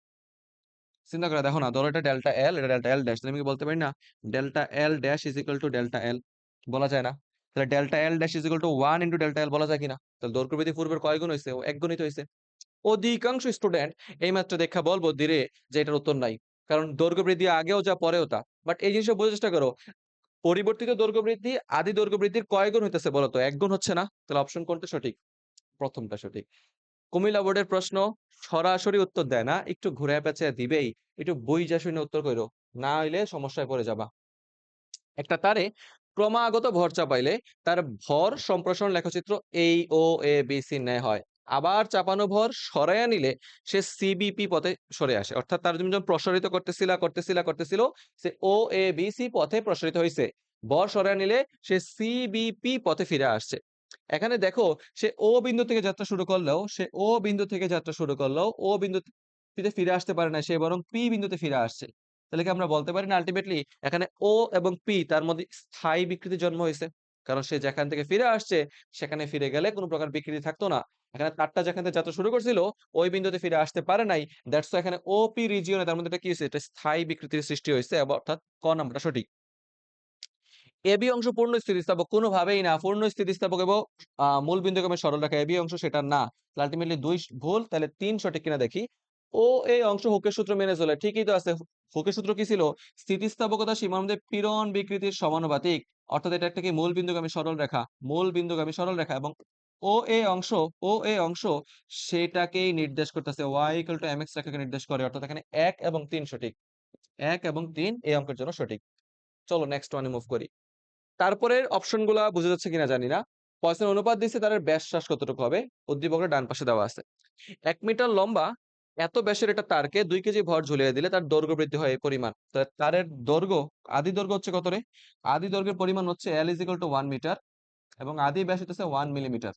চিন্তা করে দেখো না, ধরো এটা ডেল্টা এল, এটা ডেল্টা এল ড্যাশ, আমি কি বলতে পারি না delta L dash is equal to delta L? বলা যায় না? তাহলে delta L dash is equal two 1 × delta L বলা যায় কিনা? তাহলে দৈর্ঘ্য বৃদ্ধি পূর্বের কয় গুণ হয়েছে? ও 1 গুণিত হয়েছে। অধিকাংশ স্টুডেন্ট এই মাত্র দেখা বলবো ধীরে যে এটার উত্তর নাই, কারণ দৈর্ঘ্য বৃদ্ধি আগেও যা পরেও তা। বাট এই জিনিসটা বোঝার চেষ্টা করো, পরিবর্তিত দৈর্ঘ্য বৃদ্ধি আদি দৈর্ঘ্য বৃদ্ধির কয় গুণ হইতেছে বলো তো? 1 গুণ হচ্ছে না? তাহলে অপশন কোনটা সঠিক? প্রথমটা সঠিক। কুমিল্লা বোর্ডের প্রশ্ন সরাসরি উত্তর দেয় না, একটু ঘুরে পেঁচিয়ে দিবেই। একটু বুঝা শুনে উত্তর কইরো, না হইলে সমস্যায় পড়ে যাবা। একটা তারে ক্রমাগত ভর চাপাইলে তার ভর সম্প্রসারণ লেখচিত্র এই ও এ বি সি ন্যায় হয়। আবার চাপানো ভর সরাইয়া নিলে সে সিবিপি পথে সরে আসে। অর্থাৎ তার তুমি যখন প্রসারিত করতেছিল সে ও এ বি সি পথে প্রসারিত হয়েছে, ভর সরাইয়া নিলে সে সিবিপি পথে ফিরে আসছে। এখানে দেখো সে ও বিন্দু থেকে যাত্রা শুরু করলেও ও বিন্দুতে ফিরে আসতে পারে না, সে বরং পি বিন্দুতে ফিরে আসছে। তাহলে কি আমরা বলতে পারি না আলটিমেটলি এখানে ও এবং পি তার মধ্যে স্থায়ী বিকৃতি জন্ম হয়েছে? কারণ সে যেখান থেকে ফিরে আসছে সেখানে ফিরে গেলে কোনো প্রকার বিকৃতি থাকতো না। এখানে তারটা যেখান থেকে যাত্রা শুরু করছিল ওই বিন্দুতে ফিরে আসতে পারে নাই, দ্যাটস এখানে ও পি রিজিয়নে তার মধ্যে এটা কি হয়েছে? এটা স্থায়ী বিকৃতির সৃষ্টি হয়েছে, অর্থাৎ ক নাম্বারটা সঠিক। এবি অংশ পূর্ণ স্থিতিস্থাপক কোনোভাবেই না। পূর্ণ স্থিতিস্থাপক এবং মূল বিন্দুগামী সরলরেখা এবি অংশ সেটা না। আলটিমেটলি 2 ভুল, তাহলে 3 সঠিক কিনা দেখি। ও এই অংশ হুকের সূত্র মেনে চলে, ঠিকই তো আছে। হুকের সূত্র কি ছিল? স্থিতিস্থাপকতা সীমার মধ্যে পীড়ন বিকৃতির সমানুপাতিক। অর্থাৎ এটা একটা কি মূল বিন্দুগামী সরলরেখা এবং ও এ অংশ ও এ অংশ সেটাকেই নির্দেশ করতেছে, y = mx রেখাকে নির্দেশ করে। অর্থাৎ এখানে 1 এবং 3 সঠিক। 1 এবং 3 এই অঙ্কের জন্য সঠিক। চলো নেক্সট ওয়ানে মুভ করি। তারপরের অপশন গুলা বোঝা যাচ্ছে কিনা জানি না। পয়সনের অনুপাত দিচ্ছে, তার ব্যাস কতটুকু হবে? উদ্দীপকের ডান পাশে দেওয়া আছে। 1 মিটার লম্বা এত ব্যাসের একটা তারকে 2 কেজি ভর ঝুলিয়ে দিলে তার দৈর্ঘ্য বৃদ্ধি হয় এই পরিমাণ। তারের দৈর্ঘ্য, আদি দৈর্ঘ্য হচ্ছে কত রে? আদি দৈর্ঘ্যের পরিমাণ হচ্ছে L = 1 মিটার এবং আদি ব্যাস হচ্ছে 1 মিলিমিটার।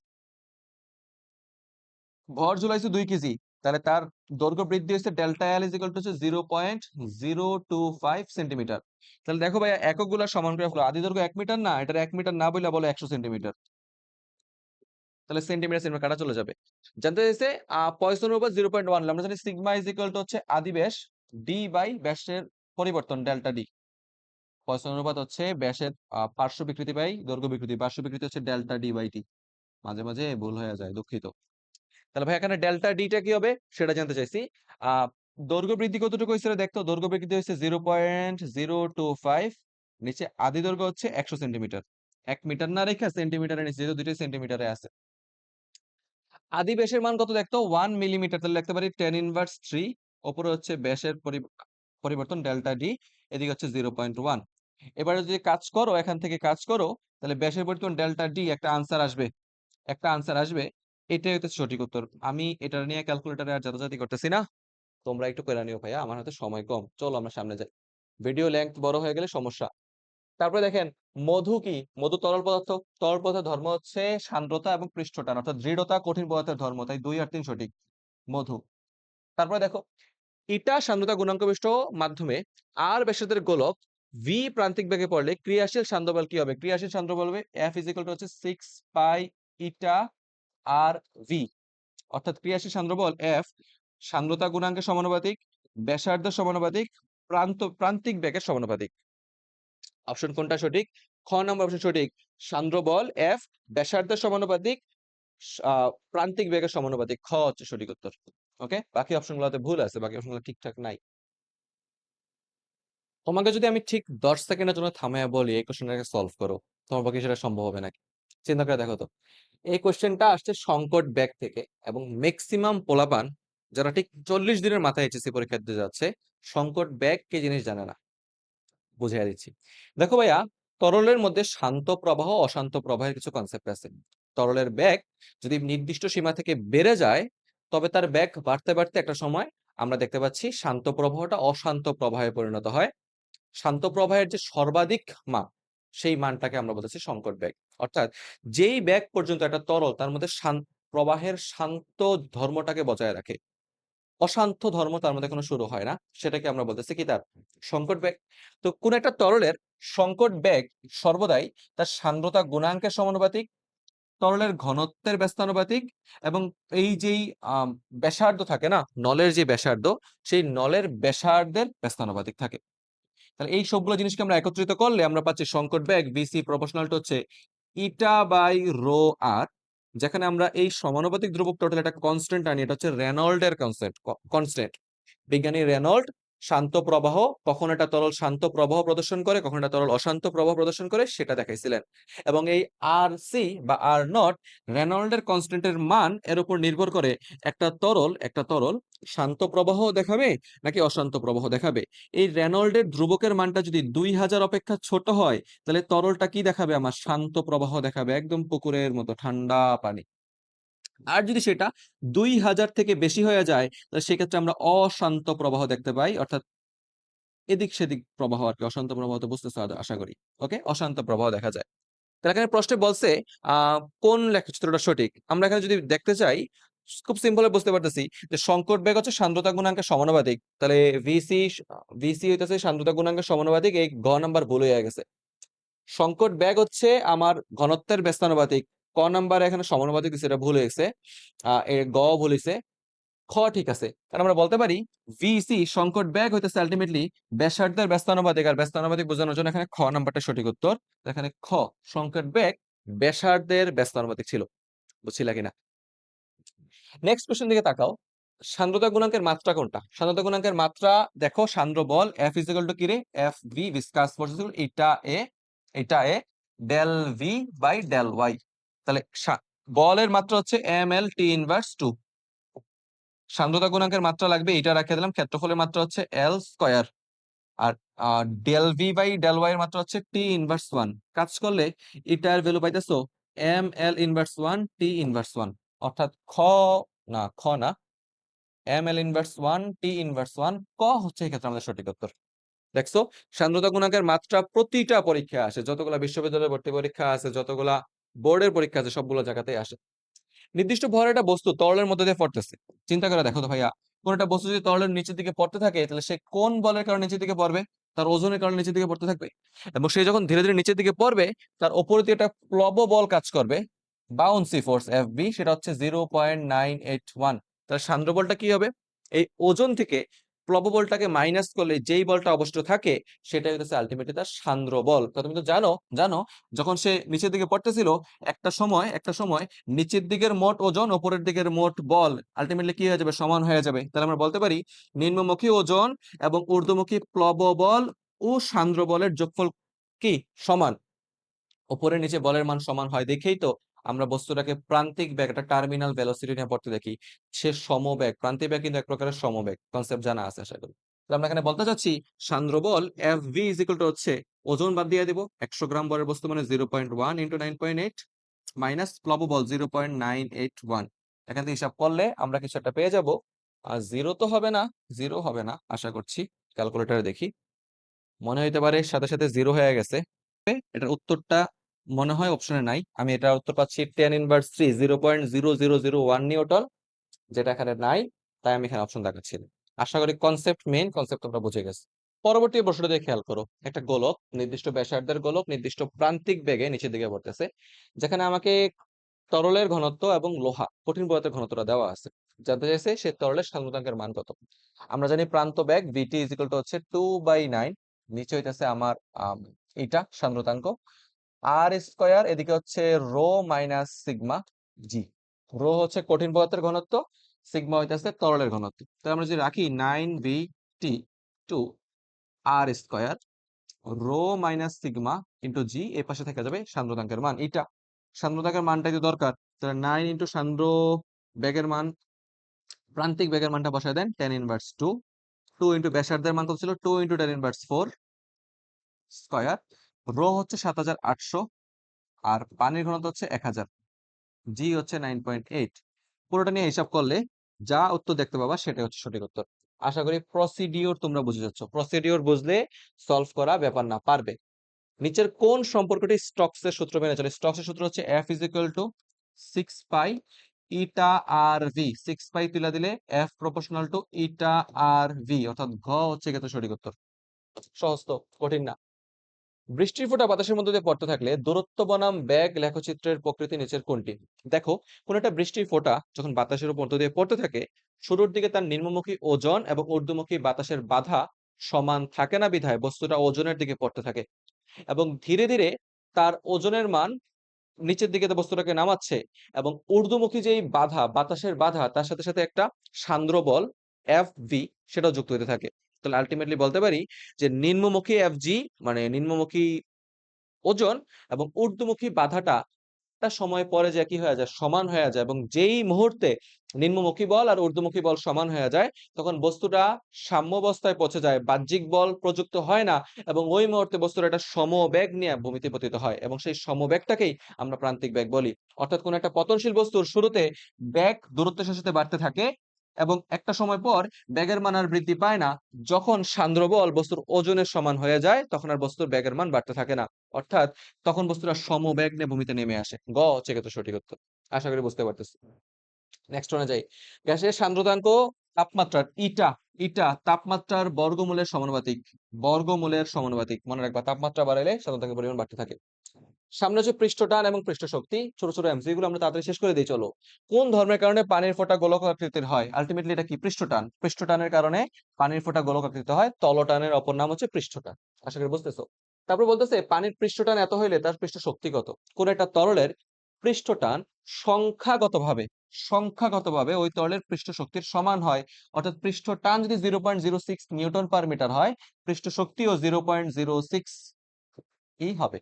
ভর ঝুলাইছে 2 কেজি, তাহলে তার দৈর্ঘ্য বৃদ্ধি হচ্ছে ডেল্টা L = 0.025 সেন্টিমিটার। তাহলে দেখো ভাই একক গুলা সমান করে ফেলো। আদি দৈর্ঘ্য 1 মিটার না, এটা 1 মিটার না বলে বলো 100 সেন্টিমিটার। তাহলে সেন্টিমিটার কাটা চলে যাবে। জানতে চাইছে পয়সনের উপর 0.1, আমরা জানি সিগমা হচ্ছে আদি ব্যাস ডি বাই ব্যাসের পরিবর্তন ডেল্টা ডি। পয়সনের অনুপাত হচ্ছে ব্যাসের পার্শ্ব বিকৃতি বাই দৈর্ঘ্য বিকৃতি, পার্শ্ব বিকৃতি হচ্ছে ডেল্টা ডি বাই টি। মাঝে মাঝে ভুল হয়ে যায়, দুঃখিত। তাহলে ভাই এখানে ডেল্টা ডিটা কি হবে সেটা জানতে চাইছি। আহ দৈর্ঘ্য বৃদ্ধি কতটুকু হয়েছে দেখতো? দৈর্ঘ্য বৃদ্ধি হয়েছে 0.025। নিচে আদি দৈর্ঘ্য হচ্ছে 100 সেন্টিমিটার। 1 মিটার না রেখে সেন্টিমিটারের নিচে, যেহেতু দুটোই সেন্টিমিটারে আছে। আদি ব্যাসের মান কত দেখতো? 1 মিলিমিটার। তাহলে লিখতে পারি tan−3। উপরে হচ্ছে ব্যাসের পরিবর্তন ডেল্টা ডি, এদিকে হচ্ছে 0.1। এবারে যদি কাজ করো, এখান থেকে কাজ করো, তাহলে ব্যাসের পরিবর্তন ডেল্টা ডি একটা আনসার আসবে। এটাই হচ্ছে সঠিক উত্তর। আমি এটা নিয়ে ক্যালকুলেটরে আর যাতাযাতি করতেছি না, তোমরা একটু করে নিও ভাইয়া, আমার হাতে সময় কম। চলো আমরা সামনে যাই, ভিডিও লেন্থ বড় হয়ে গেলে সমস্যা। তারপরে দেখেন মধু কি? মধু তরল পদার্থ। তরল পদার্থের ধর্ম হচ্ছে সান্দ্রতা এবং পৃষ্ঠটান, অর্থাৎ দৃঢ়তা কঠিন পদার্থের ধর্ম, তাই 2 আর 3 সঠিক। মধু। তারপরে দেখো ইটা সান্দ্রতা গুণাঙ্ক বিশিষ্ট মাধ্যমে আর ব্যাসার্ধের গোলক ভি প্রান্তিক বেগে পড়লে ক্রিয়াশীল সান্দ্রবল কি হবে? ক্রিয়াশীল সান্দ্রবল হবে F = হচ্ছে 6 পাই ইটা আর ভি। অর্থাৎ ক্রিয়াশীল সান্দ্রবল F সান্দ্রতা গুণাঙ্কের সমানুপাতিক, ব্যাসার্ধের সমানুপাতিক, প্রান্তিক বেগের সমানুপাতিক। অপশন কোনটা সঠিক? খ নম্বর অপশন সঠিক। সান্দ্র বল F ব্যাসার্ধের সমানুপাতিক, প্রান্তিক বেগের সমানুপাতিক, খ হচ্ছে সঠিক উত্তর। ওকে, বাকি অপশনগুলোতে ভুল আছে, বাকি অপশনগুলো ঠিকঠাক নাই। তোমাকে যদি আমি ঠিক 10 সেকেন্ডের জন্য থামাইয়া বলি এই কোশ্চেনটাকে সলভ করো, তোমার পক্ষে সেটা সম্ভব হবে নাকি? চিন্তা করে দেখো তো। এই কোশ্চেনটা আসছে সংকট ব্যাগ থেকে এবং ম্যাক্সিমাম পোলাপান যারা ঠিক 40 দিনের মাথায় এইচএসসি পরীক্ষা দিতে যাচ্ছে, সংকট ব্যাগ কি জিনিস জানে না। বুঝিয়ে দিচ্ছি। দেখো ভাইয়া, তরলের মধ্যে শান্ত প্রবাহ অশান্ত প্রবাহের কিছু কনসেপ্ট আছে। তরলের বেগ যদি নির্দিষ্ট সীমা থেকে বেড়ে যায় তবে তার বেগ বাড়তে বাড়তে একটা সময় আমরা দেখতে পাচ্ছি শান্ত প্রবাহটা অশান্ত প্রবাহে পরিণত হয়। শান্ত প্রবাহের যে সর্বাধিক মান সেই মানটাকে আমরা বলতেছি সংকট বেগ। অর্থাৎ যেই বেগ পর্যন্ত একটা তরল তার মধ্যে প্রবাহের শান্ত ধর্মটাকে বজায় রাখে। অশান্ত ধর্ম তার মধ্যে কোনো শুরু হয় না, সেটাকে আমরা বলতেছি কি তার সংকট বেগ। তো কোন একটা তরলের সংকট বেগ সর্বদাই তার সান্দ্রতা গুণাঙ্কের সমানুপাতিক, তরলের ঘনত্বের ব্যস্তানুপাতিক, এবং এই যেই ব্যাসার্ধ থাকে না, নলের যে ব্যাসার্ধ, সেই নলের ব্যাসার্ধের ব্যস্তানুপাতিক থাকে। তাহলে এই সবগুলো জিনিসকে আমরা একত্রিত করলে আমরা পাচ্ছি সংকট বেগ বিসি প্রপোর্শনাল টু হচ্ছে ইটা বাই রো আর, যেখানে আমরা এই সমানুপাতিক ধ্রুবক টোটাল একটা কনস্ট্যান্ট আনি, এটা হচ্ছে রেনল্ডের কনস্ট্যান্ট। বিজ্ঞানী রেনল্ড শান্ত প্রবাহ, কখন এটা তরল শান্ত প্রবাহ প্রদর্শন করে, কখন এটা তরল অশান্ত প্রবাহ প্রদর্শন করে, সেটা দেখাইছিলেন। এবং এই আর সি বা আর নট, রেনল্ডের কনস্ট্যান্টের মান এর উপর নির্ভর করে একটা তরল শান্ত প্রবাহ দেখাবে নাকি অশান্ত প্রবাহ দেখাবে। এই রেনল্ডের ধ্রুবকের মানটা যদি 2000 অপেক্ষা ছোট হয়, তাহলে তরলটা কি দেখাবে, আমার শান্ত প্রবাহ দেখাবে, একদম পুকুরের মতো ঠান্ডা পানি। আর যদি সেটা 2000 থেকে বেশি হয়ে যায়, তাহলে সেক্ষেত্রে আমরা অশান্ত প্রবাহ দেখতে পাই, অর্থাৎ এদিক সেদিক প্রবাহ আর কি। অশান্ত প্রবাহ তো বুঝতেছো আশা করি। ওকে, অশান্ত প্রবাহ দেখা যায়। তাহলে এখানে প্রশ্নে বলছে কোন লেখচিত্রটা সঠিক। আমরা এখানে যদি দেখতে চাই, খুব সিম্পল বুঝতে পারতেছি যে সংকট বেগ হচ্ছে সান্দ্রতা গুণাঙ্কের সমানুপাতিক, তাহলে ভিসি ভিসি হইতেছে সান্দ্রতা গুণাঙ্কের সমানুপাতিক, এই গ নাম্বার ভুল হয়ে গেছে। সংকট বেগ হচ্ছে আমার ঘনত্বের ব্যস্তানুপাতিক, ক নাম্বার এখানে সমানুপাতিক দিছে, এটা ভুল হয়েছে, গ ভুল হয়েছে, খ ঠিক আছে। কারণ আমরা বলতে পারি ভিসি সংকট বেগ হইতেছে আলটিমেটলি ব্যাসার্ধের ব্যস্তানুপাতিক, আর ব্যস্তানুপাতিক বোঝানোর জন্য এখানে খ নাম্বারটা সঠিক উত্তর। এখানে খ সংকট বেগ ব্যাসার্ধের ব্যস্তানুপাতিক ছিল। বুঝছিলা কিনা? নেক্সট কোশ্চেন দিকে তাকাও। সান্দ্রতা গুণাঙ্কের মাত্রা কোনটা? সান্দ্রতা গুণাঙ্কের মাত্রা দেখো, সান্দ্র বল এফ ইজ ইকুয়াল টু কি রে, এফ ভি ভিসকাস ফোর্স এটা A del V by del Y. তাহলে বলের মাত্রা হচ্ছে এম এল টি ইনভার্স 2। সান্দ্রতা গুণাঙ্কের মাত্রা লাগবে, এটা রাখিয়ে দিলাম। ক্ষেত্রফলের মাত্রা হচ্ছে এল স্কয়ার, আর del V by del Y এর মাত্রা হচ্ছে টি ইনভার্স 1। কাজ করলে এটার ভ্যালু পাইতেছো M L inverse 1 T inverse 1, অর্থাৎ খ না, M L inverse 1 T inverse 1, ক হচ্ছে এক্ষেত্রে আমাদের সঠিক উত্তর। দেখছো, সান্দ্রতা গুণাঙ্কের মাত্রা প্রতিটা পরীক্ষা আসে, যতগুলা বিশ্ববিদ্যালয়ের ভর্তি পরীক্ষা আছে, যতগুলা বোর্ডের পরীক্ষা আছে, সবগুলো জায়গাতেই আসে। নির্দিষ্ট ভরের একটা বস্তু তরলের মধ্যে দিয়ে পড়তেছে, চিন্তা করে দেখো তো ভাইয়া, কোন একটা বস্তু যদি তরলের নিচের দিকে পড়তে থাকে, তাহলে সে কোন বলের কারণে নিচের দিকে পড়বে? তার ওজনের কারণে নিচের দিকে পড়তে থাকবে। এবং সে যখন ধীরে ধীরে নিচের দিকে পড়বে, তার ওপরে দিয়ে একটা প্লব বল কাজ করবে, বাউন্সি ফোর্স এফ বি, সেটা হচ্ছে 0.981। তাহলে সান্দ্র বলটা কি হবে? এই ওজন থেকে প্লব বলটাকে মাইনাস করলে যেই বলটা অবশিষ্ট থাকে, সেটাই হচ্ছে আলটিমেটলি তার সান্দ্র বল। তুমি তো জানো জানো যখন সে নিচের দিকে পড়তেছিল, একটা সময় নিচের দিকের মোট ওজন উপরের দিকের মোট বল আলটিমেটলি কি হয়ে যাবে, সমান হয়ে যাবে। তাহলে আমরা বলতে পারি নিম্নমুখী ওজন এবং ঊর্ধ্বমুখী প্লব বল ও সান্দ্র বলের যোগফল কি সমান। উপরে নিচে বলের মান সমান হয় দেখেই তো আমরা বস্তুটাকে প্রান্তিক বেগ, একটা টার্মিনাল ভেলোসিটি নিয়ে পড়তে দেখি। সে সমবেগ, প্রান্তিক বেগ কিন্তু এক প্রকারের সমবেগ, কনসেপ্ট জানা আছে আশা করি। তো আমরা এখানে বলতে চাচ্ছি সান্দ্র বল F V is equal to হচ্ছে ওজন বাদ দিয়ে দিব, 100 গ্রাম বলের বস্তু মানে 0.1 ইন্টু 9.8 মাইনাস প্লব বল 0.981। এখান থেকে হিসাব করলে আমরা কিছু একটা পেয়ে যাব। আর জিরো হবে না আশা করছি। ক্যালকুলেটরে দেখি, মনে হইতে পারে সাথে সাথে জিরো হয়ে গেছে। এটার উত্তরটা মনে হয় অপশনে নাই। আমি এটার উত্তর পাচ্ছি 10 ইনভার্স 3, 0.0001 নিউটন, যেটা এখানে নাই, তাই আমি এখানে অপশন দেখাচ্ছি না। আশা করি মেইন কনসেপ্ট তোমরা বুঝে গেছো। পরবর্তী প্রশ্নটা দিয়ে খেয়াল করো, একটা গোলক, নির্দিষ্ট ব্যাসার্ধের গোলক, নির্দিষ্ট প্রান্তিক বেগে নিচের দিকে পড়তেছে, যেখানে আমাকে তরলের ঘনত্ব এবং লোহা কঠিন পদার্থের ঘনত্বটা দেওয়া আছে। জানতে চাইছে সে তরলের সান্দ্রতাঙ্কের মান কত। আমরা জানি প্রান্ত বেগ ভিটি ইজ ইকুয়াল টু হচ্ছে 2/9, নিচে হইতেছে আমার এটা সান্দ্রতাঙ্ক, আর স্কয়ার, এদিকে হচ্ছে রো মাইনাস সিগমা জি। রো হচ্ছে কঠিন পদার্থের ঘনত্ব, সিগমা হইতেছে তরলের ঘনত্ব। তাহলে আমরা যদি রাখি 9 VT two R square rho minus sigma into G, এই পাশে থেকে যাবে সান্দ্রতাঙ্কের মান, এটা সান্দ্রতাঙ্কের মানটাই তো দরকার। তাহলে 9 ইন্টু সান্দ্র বেগের মান, প্রান্তিক বেগের মানটা বসায় দেন 10 ইনভার্স 2, 2 ইন্টু ব্যাসার্ধের মান কত ছিল, 2 ইন্টু 10 ইনভার্স 4 স্কয়ার, রো হচ্ছে 7800, আর পানির ঘনত্ব হচ্ছে 1000, জি হচ্ছে 9.8। পুরোটা নিয়ে হিসাব করলে যা উত্তর দেখতে পাবা সেটাই হচ্ছে সঠিক উত্তর। আশা করি প্রসিডিওর তোমরা বুঝে যাচ্ছ। প্রসিডিওর বুঝলে সলভ করা ব্যাপার না, পারবে। নিচের কোন সম্পর্কটি স্টকসের সূত্র মেনে চলে? স্টকসের সূত্র হচ্ছে F is equal to 6 pi eta R V, 6 pi তুলা দিলে F proportional to eta R V, অর্থাৎ ঘ হচ্ছে কিন্তু সঠিক উত্তর। সহজ তো, কঠিন না। বৃষ্টির ফোঁটা বাতাসের মধ্যে দিয়ে পড়তে থাকলে দূরত্ব বনাম বেগ লেখচিত্রের প্রকৃতি নিচের কোনটি? দেখো, কোন একটা বৃষ্টির ফোঁটা যখন বাতাসের উপর দিয়ে পড়তে থাকে, শুরুর দিকে তার নিম্নমুখী ওজন এবং ঊর্ধ্বমুখী বাতাসের বাধা সমান থাকে না বিধায় বস্তুটা ওজনের দিকে পড়তে থাকে, এবং ধীরে ধীরে তার ওজনের মান নিচের দিকে তো বস্তুটাকে নামাচ্ছে, এবং ঊর্ধ্বমুখী যেই বাধা, বাতাসের বাধা, তার সাথে সাথে একটা সান্দ্র বল এফ ভি সেটাও যুক্ত হতে থাকে। তাহলে আলটিমেটলি বলতে পারি যে নিম্নমুখী এফ জি মানে নিম্নমুখী ওজন এবং ঊর্ধ্বমুখী বাধাটা একটা সময় পরে যে কি হয়ে যায়, সমান হয়ে যায়, এবং যেই মুহূর্তে নিম্নমুখী বল আর ঊর্ধ্বমুখী বল সমান হয়ে যায়, তখন বস্তুটা সাম্যাবস্থায় পৌঁছে যায়, বাহ্যিক বল প্রযুক্ত হয় না, এবং ওই মুহূর্তে বস্তুটা একটা সমবেগ নিয়ে ভূমিতে পতিত হয়, এবং সেই সমবেগটাকেই আমরা প্রান্তিক বেগ বলি। অর্থাৎ কোন একটা পতনশীল বস্তুর শুরুতে বেগ দূরত্বের সাথে সাথে বাড়তে থাকে, এবং একটা সময় পর বেগের মান আর বৃদ্ধি পায় না। যখন সান্দ্র বল বস্তুর ওজনের সমান হয়ে যায়, তখন আর বস্তুর বেগের মান বাড়তে থাকে না, অর্থাৎ তখন বস্তুটা সমবেগ নিয়ে ভূমিতে নেমে আসে। গ হচ্ছে কিন্তু সঠিক উত্তর। আশা করি বুঝতে পারতেছি। নেক্সট ওয়ানে যাই। গ্যাসের সান্দ্রতাঙ্ক তাপমাত্রার ইটা, ইটা তাপমাত্রার বর্গমূলের সমানুপাতিক, বর্গমূলের সমানুপাতিক। মনে রাখবা, তাপমাত্রা বাড়াইলে সান্দ্রতাঙ্কের পরিমাণ বাড়তে থাকে। সামনে হচ্ছে পৃষ্ঠটান এবং পৃষ্ঠ শক্তি। ছোট ছোট এমসিকিউ গুলো আমরা তাড়াতাড়ি শেষ করে দিই, চলো। কোন ধর্মের কারণে পানির ফোঁটা গোলক আকৃতির হয়? আলটিমেটলি এটা কি? পৃষ্ঠটান। পৃষ্ঠটানের কারণে পানির ফোঁটা গোলক আকৃতির হয়। তলটানের অপর নাম হচ্ছে পৃষ্ঠটান। আশা করি বুঝতেছো। তারপর বলতেছে পানির পৃষ্ঠটান এত হইলে তার পৃষ্ঠ শক্তি কত? কোন একটা তরলের পৃষ্ঠটান সংখ্যাগতভাবে, সংখ্যাগতভাবে ওই তরলের পৃষ্ঠ শক্তির সমান হয়। অর্থাৎ পৃষ্ঠটান যদি 0.06 নিউটন পার মিটার হয়, পৃষ্ঠ শক্তিও 0.06 হবে।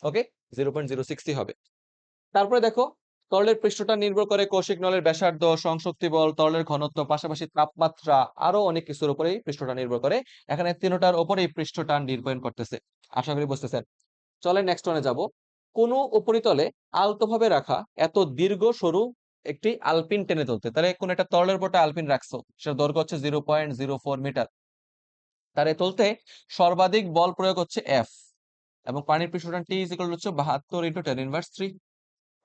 ওকে, 0.06 হবে। তারপরে দেখো, তরলের পৃষ্ঠটা নির্ভর করে কৌশিক নলের ব্যাসার্ধ, সংশক্তি বল, তরলের ঘনত্ব, পাশাপাশি তাপমাত্রা, আরো অনেক কিছুর উপরেই পৃষ্ঠটা নির্ভর করে। এখানে তিনটার উপরেই পৃষ্ঠটান ডিপেন্ড করতেছে। আশা করি বুঝতেছেন। চলেন নেক্সট ওয়ানে যাব। কোন উপরিতলে আলতোভাবে রাখা এত দীর্ঘ সরু একটি আলপিন টেনে তুলতে? তাহলে কোন একটা তরলের উপর আলপিন রাখছো, সেটার দৈর্ঘ্য হচ্ছে 0.04 মিটার। তারে তুলতে সর্বাধিক বল প্রয়োগ হচ্ছে এফ, এবং পানির পৃষ্ঠটান টি ইজ ইকুয়াল হচ্ছে 72 ইনটু 10⁻³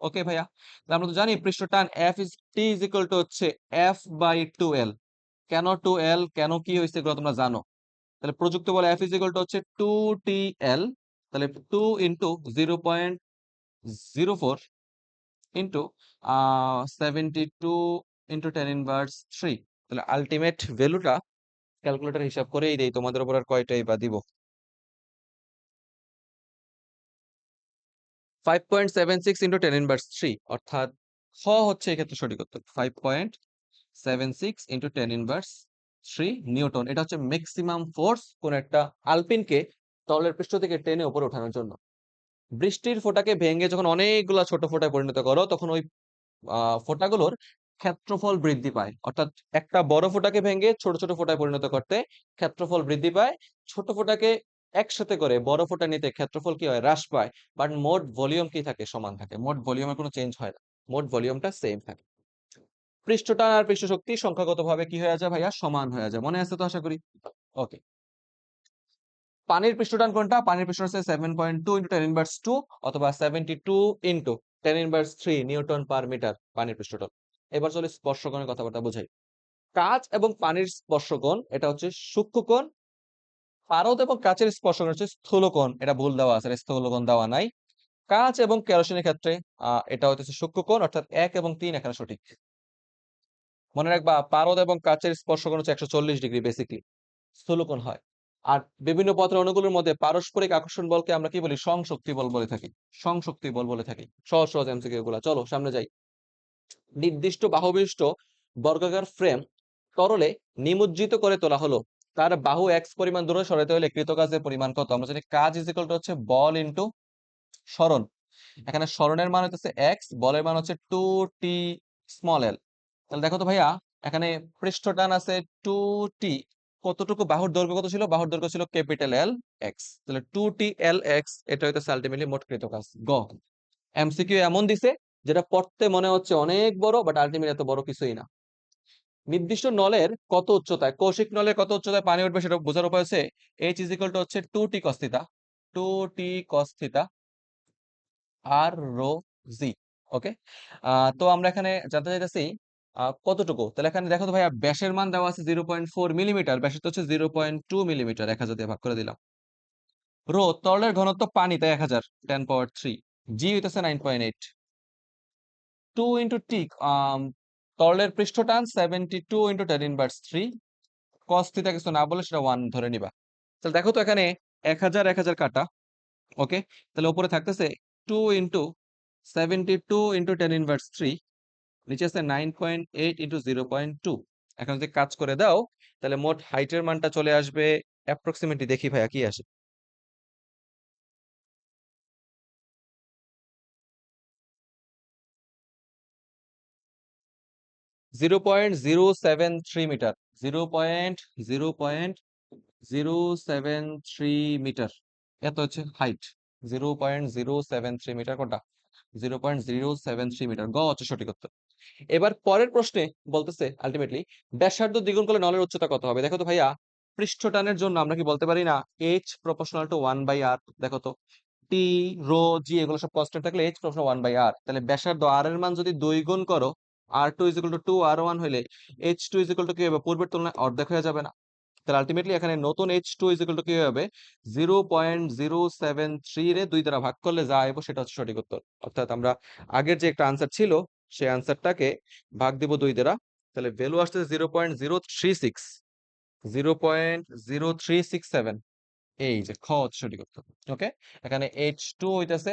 ওকে ভাইয়া, তাহলে আমরা তো জানি পৃষ্ঠটান F is T is equal to হচ্ছে এফ বাই 2l। কেন 2l, কেন কি হয়েছে, এগুলো তোমরা জানো। তাহলে প্রযুক্ত বল এফ ইজ ইকুয়াল টু হচ্ছে 2tl। তাহলে 2 ইন্টু 0.04 ইন্টু 72 ইন্টু 10⁻³। তাহলে আলটিমেট ভ্যালুটা ক্যালকুলেটর হিসাব করেই দেই, তোমাদের উপর আর কয়টাই বা দিব। 5.76 ইন্টু 10⁻³ অর্থাৎ খ হচ্ছে এক্ষেত্রে সঠিক উত্তর। 5.76 ইন্টু 10⁻³ নিউটন। এটা হচ্ছে ম্যাক্সিমাম ফোর্স কোন একটা আলপিনকে তলের পৃষ্ঠ থেকে টেনে উপরে ওঠানোর জন্য। বৃষ্টির ফোঁটাকে ভেঙে যখন অনেকগুলা ছোট ফোঁটায় পরিণত করো, তখন ওই ফোঁটাগুলোর ক্ষেত্রফল বৃদ্ধি পায়। অর্থাৎ একটা বড় ফোঁটাকে ভেঙে ছোট ছোট ফোঁটায় পরিণত করতে ক্ষেত্রফল বৃদ্ধি পায়, ছোট ফোঁটাকে একসাথে করে বড় ফোঁটা নিতে ক্ষেত্রফল কি হয়, হ্রাস পায়। বাট মোট ভলিউম কি থাকে, সমান থাকে। মোট ভলিউমের কোনো চেঞ্জ হয় না, মোট ভলিউমটা সেম থাকে। পৃষ্ঠটান আর পৃষ্ঠ শক্তি সংখ্যাগতভাবে কি হয়ে যায় ভাইয়া, সমান হয়ে যায়। মনে আছে তো আশা করি। ওকে, পানির পৃষ্ঠটান কোনটা? পানির পৃষ্ঠ হচ্ছে 7.2 ইন্টু 10⁻² অথবা 72 ইন্টু 10⁻³ নিউটন পার মিটার পানির পৃষ্ঠটান। এবার চলে স্পর্শকোণের কথাবার্তা বোঝাই। কাঁচ এবং পানির স্পর্শকোণ এটা হচ্ছে সূক্ষ্মকোণ। পারদ এবং কাচের স্পর্শকোণ হচ্ছে স্থূলকোণ। এটা ভুল দেওয়া আছে, স্থূলকোণ দেওয়া নাই। কাঁচ এবং কেরোসিনের ক্ষেত্রে এটা হচ্ছে সূক্ষ্মকোণ, অর্থাৎ 1 এবং 3 এখানে সঠিক। মনে রাখবা, পারদ এবং কাচের স্পর্শকোণ হচ্ছে 140 ডিগ্রি বেসিকলি, স্থূলকোণ হয়। আর বিভিন্ন পথের অণুগুলোর মধ্যে পারস্পরিক আকর্ষণ বলকে আমরা কি বলি, সংশক্তি বল বলে থাকি। সংশক্তি বল বলে থাকি। সহজ সহজ এমসিকিউ গুলা। চলো সামনে যাই। নির্দিষ্ট বাহুবিশিষ্ট বর্গাকার ফ্রেম তরলে নিমজ্জিত করে তোলা হলো। তার বাহু এক্স পরিমাণ দূরে সরাতে হলে কৃত কাজের পরিমাণ কত? আমরা জানি কাজ ইজ ইকুয়াল টু হচ্ছে বল ইনটু সরণ। এখানে সরণের মান হচ্ছে এক্স, বলের মান হচ্ছে 2t স্মল এল। তাহলে দেখো তো ভাইয়া, এখানে পৃষ্ঠটান আছে 2t, কতটুকু বাহুর দৈর্ঘ্য কত ছিল? বাহুর দৈর্ঘ্য ছিল ক্যাপিটাল এল এক্স। তাহলে 2t l x, এটা হইতেছে আলটিমেটলি মোট কৃত কাজ। গ এমসিকিউ এমন দিছে যেটা পড়তে মনে হচ্ছে অনেক বড়, বাট আলটিমেটলি এত বড় কিছুই না। নির্দিষ্ট নলের কত উচ্চতায়, কৌশিক নলের কত উচ্চতায় পানি উঠবে সেটা বোঝার উপায় হচ্ছে h ইজ ইকুয়াল টু হচ্ছে 2t cos θ, 2t cos θ আর রো জি। ওকে। তো আমরা এখানে জানতে চাইতেছি কতটুকু, তাহলে এখানে দেখো তো ভাইয়া ব্যাসের মান দেওয়া আছে 0.4 মিলিমিটার, ব্যাসের তো হচ্ছে 0.2 মিলিমিটার, 1000 দিয়ে ভাগ করে দিলাম। রো তরলের ঘনত্ব পানি, তাই 1000, 10 power 3। জি হইতেছে 9.8। 2 ইন্টু টি, তরলের পৃষ্ঠটান 72 ইন্টু 10 ইনভার্স 3। কস থিটা কিছু না বলে সেটা 1 ধরে নিবা। তাহলে দেখো তো এখানে 1000 1000 কাটা, ওকে। তাহলে উপরে থাকতেছে 2 ইন্টু 72 ইন্টু 10 ইনভার্স 3, নিচে আছে 9.8 ইন্টু 0.2। এখন যদি কাজ করে দাও তাহলে মোট হাইটের মানটা চলে আসবে অ্যাপ্রক্সিমেটলি, দেখি ভাইয়া কি আসে। 0.073 মিটার, 0.073 মিটার, এত হচ্ছে হাইট। 0.073 মিটার, কোনটা? 0.073 মিটার, গ হচ্ছে সঠিক উত্তর। এবার পরের প্রশ্নে বলতেছে আলটিমেটলি ব্যাসার্ধ দ্বিগুণ করলে নলের উচ্চতা কত হবে। দেখো তো ভাইয়া, পৃষ্ঠটানের জন্য আমরা কি বলতে পারি না, এইচ প্রপোর্শনাল টু 1/r। দেখো তো টি, রো, জি এগুলো সব কনস্ট্যান্ট থাকলে এইচ প্রপোর্শনাল 1/r, তাহলে ব্যাসার্ধ আর এর মান যদি 2 গুণ করো, r2 is equal two 2 r1 হইলে h2 ইজ ইকুয়াল টু কি হবে, পূর্বের তুলনায় অর্ধেক হয়ে যাবে না? তাহলে আলটিমেটলি এখানে নতুন h2 ইজ ইকুয়াল টু কি হবে, 0.073 রে 2 দ্বারা ভাগ করলে যা আসবে সেটা হচ্ছে সঠিক উত্তর। অর্থাৎ আমরা আগের যে একটা আনসার ছিল সেই আনসারটাকে ভাগ দিব 2 দ্বারা, তাহলে ভ্যালু আসতেছে 0.036, 0.0367। এই যে খ হচ্ছে সঠিক উত্তর। ওকে, এখানে h2 হইতাছে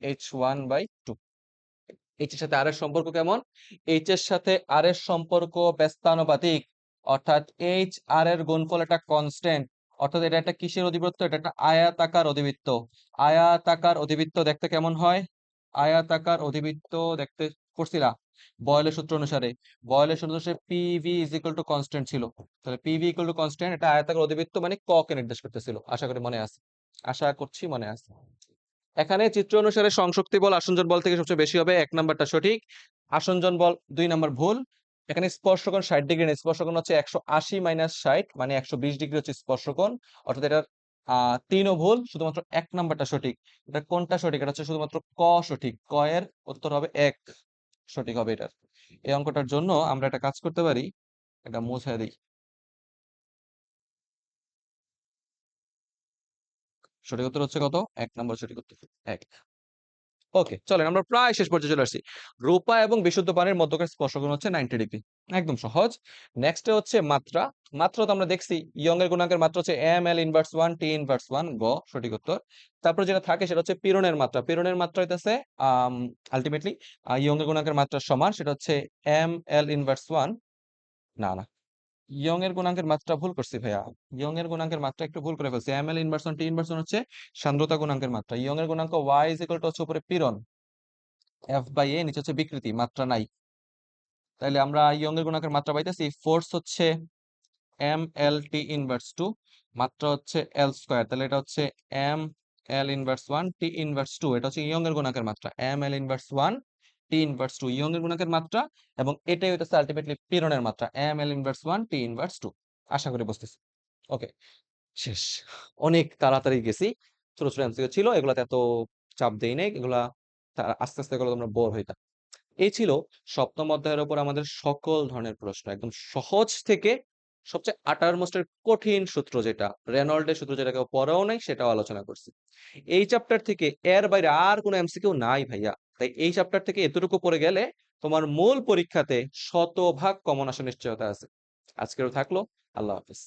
h1/2। এইচ এর সাথে আর এর সম্পর্ক কেমন? এইচ এর সাথে আর এর সম্পর্ক ব্যস্তানুপাতিক, অর্থাৎ এইচ আর এর গুণফল একটা কনস্ট্যান্ট। অর্থাৎ এটা একটা কিসের অধিবৃত্ত? এটা একটা আয়াতাকার অধিবৃত্ত। আয়াতাকার অধিবৃত্ত দেখতে কেমন হয়? আয়াতাকার অধিবৃত্ত দেখতে পড়ছিলা বয়েলের সূত্র অনুসারে। বয়েলের সূত্র অনুসারে PV is equal to constant ছিল। তাহলে পিভি ইকুয়াল টু কনস্ট্যান্ট, এটা আয়াতাকার অধিবৃত্ত মানে ক কে নির্দেশ করতেছিল। আশা করি মনে আছে, আশা করছি মনে আছে। এখানে চিত্র অনুসারে সংশক্তি বল আসঞ্জন বল থেকে সবচেয়ে বেশি হবে, 1 নাম্বারটা সঠিক। আসঞ্জন বল 2 নাম্বার ভুল। এখানে স্পর্শকোণ 60 ডিগ্রি না, স্পর্শকোণ হচ্ছে 180 মাইনাস 60 মানে 120 ডিগ্রি হচ্ছে স্পর্শকোণ। অর্থাৎ এটার তিনও ভুল, শুধুমাত্র 1 নাম্বারটা সঠিক। এটা কোনটা সঠিক? এটা হচ্ছে শুধুমাত্র ক সঠিক, ক এর উত্তর হবে 1 সঠিক হবে এটার। এই অঙ্কটার জন্য আমরা একটা কাজ করতে পারি, এটা মুছে দিই। সঠিক উত্তর হচ্ছে কত? 1 নাম্বার সঠিক উত্তর 1। ওকে, চলেন আমরা প্রায় শেষ পর্যায়ে চলে আসছি। রূপা এবং বিশুদ্ধ পানির মধ্যকার স্পর্শকোণ হচ্ছে 90 ডিগ্রি, একদম সহজ। নেক্সট হচ্ছে মাত্রা। মাত্রা তো আমরা দেখছি, ইয়ং এর গুণাঙ্কের মাত্রা হচ্ছে ml−1 t−1, গ সঠিক উত্তর। তারপর যেটা থাকে সেটা হচ্ছে পীড়নের মাত্রা। পীড়নের মাত্রা হইতেছে আলটিমেটলি ইয়ং এর গুণাঙ্কের মাত্রার সমান, সেটা হচ্ছে ml−1। না না, ইয়ং এর গুণাঙ্কের মাত্রা ভুল করছি ভাইয়া। ইয়ং এর গুণাঙ্কের মাত্রা একটু ভুল করে ফেলছি। ml−1 t−1 হচ্ছে সান্দ্রতা গুণাঙ্কের মাত্রা। ইয়ং এর গুণাঙ্ক y ইজ ইকুয়াল টু হচ্ছে উপরে পীড়ন F/A, নিচে হচ্ছে বিকৃতি, মাত্রা নাই। তাইলে আমরা ইয়ং এর গুণাঙ্কের মাত্রা পাইতেছি, ফোর্স হচ্ছে ml/t−2, মাত্রা হচ্ছে l²। তাহলে এটা হচ্ছে ml−1 t−2, এটা হচ্ছে ইয়ং এর গুণাঙ্কের মাত্রা। ml−1 t−2 ইয়ং এর গুণাঙ্কের মাত্রা, এবং এটাই হইতেছে আলটিমেটলি পীড়নের মাত্রা ml−1 t−2। আশা করি বুঝতেছি। ওকে, শেষ। অনেক তাড়াতাড়ি গেছি, ছোট ছোট এমসিকিউ ছিল, এগুলাতে এত চাপ দেই নাই, এগুলা আস্তে আস্তে এগুলো তোমরা বোর হইতা। এই ছিল সপ্তম অধ্যায়ের উপর আমাদের সকল ধরনের প্রশ্ন, একদম সহজ থেকে সবচেয়ে আটার মোস্টের কঠিন সূত্র, যেটা রেনল্ডের সূত্র, যেটা কেউ পড়াও নাই সেটাও আলোচনা করছি। এই চ্যাপ্টার থেকে এর বাইরে আর কোনো এমসিকিউ নাই ভাইয়া। তাই এই চ্যাপ্টার থেকে এতটুকু পড়ে গেলে তোমার মূল পরীক্ষাতে 100% কমন আসার নিশ্চয়তা আছে। আজকেও থাকলো, আল্লাহ হাফেজ।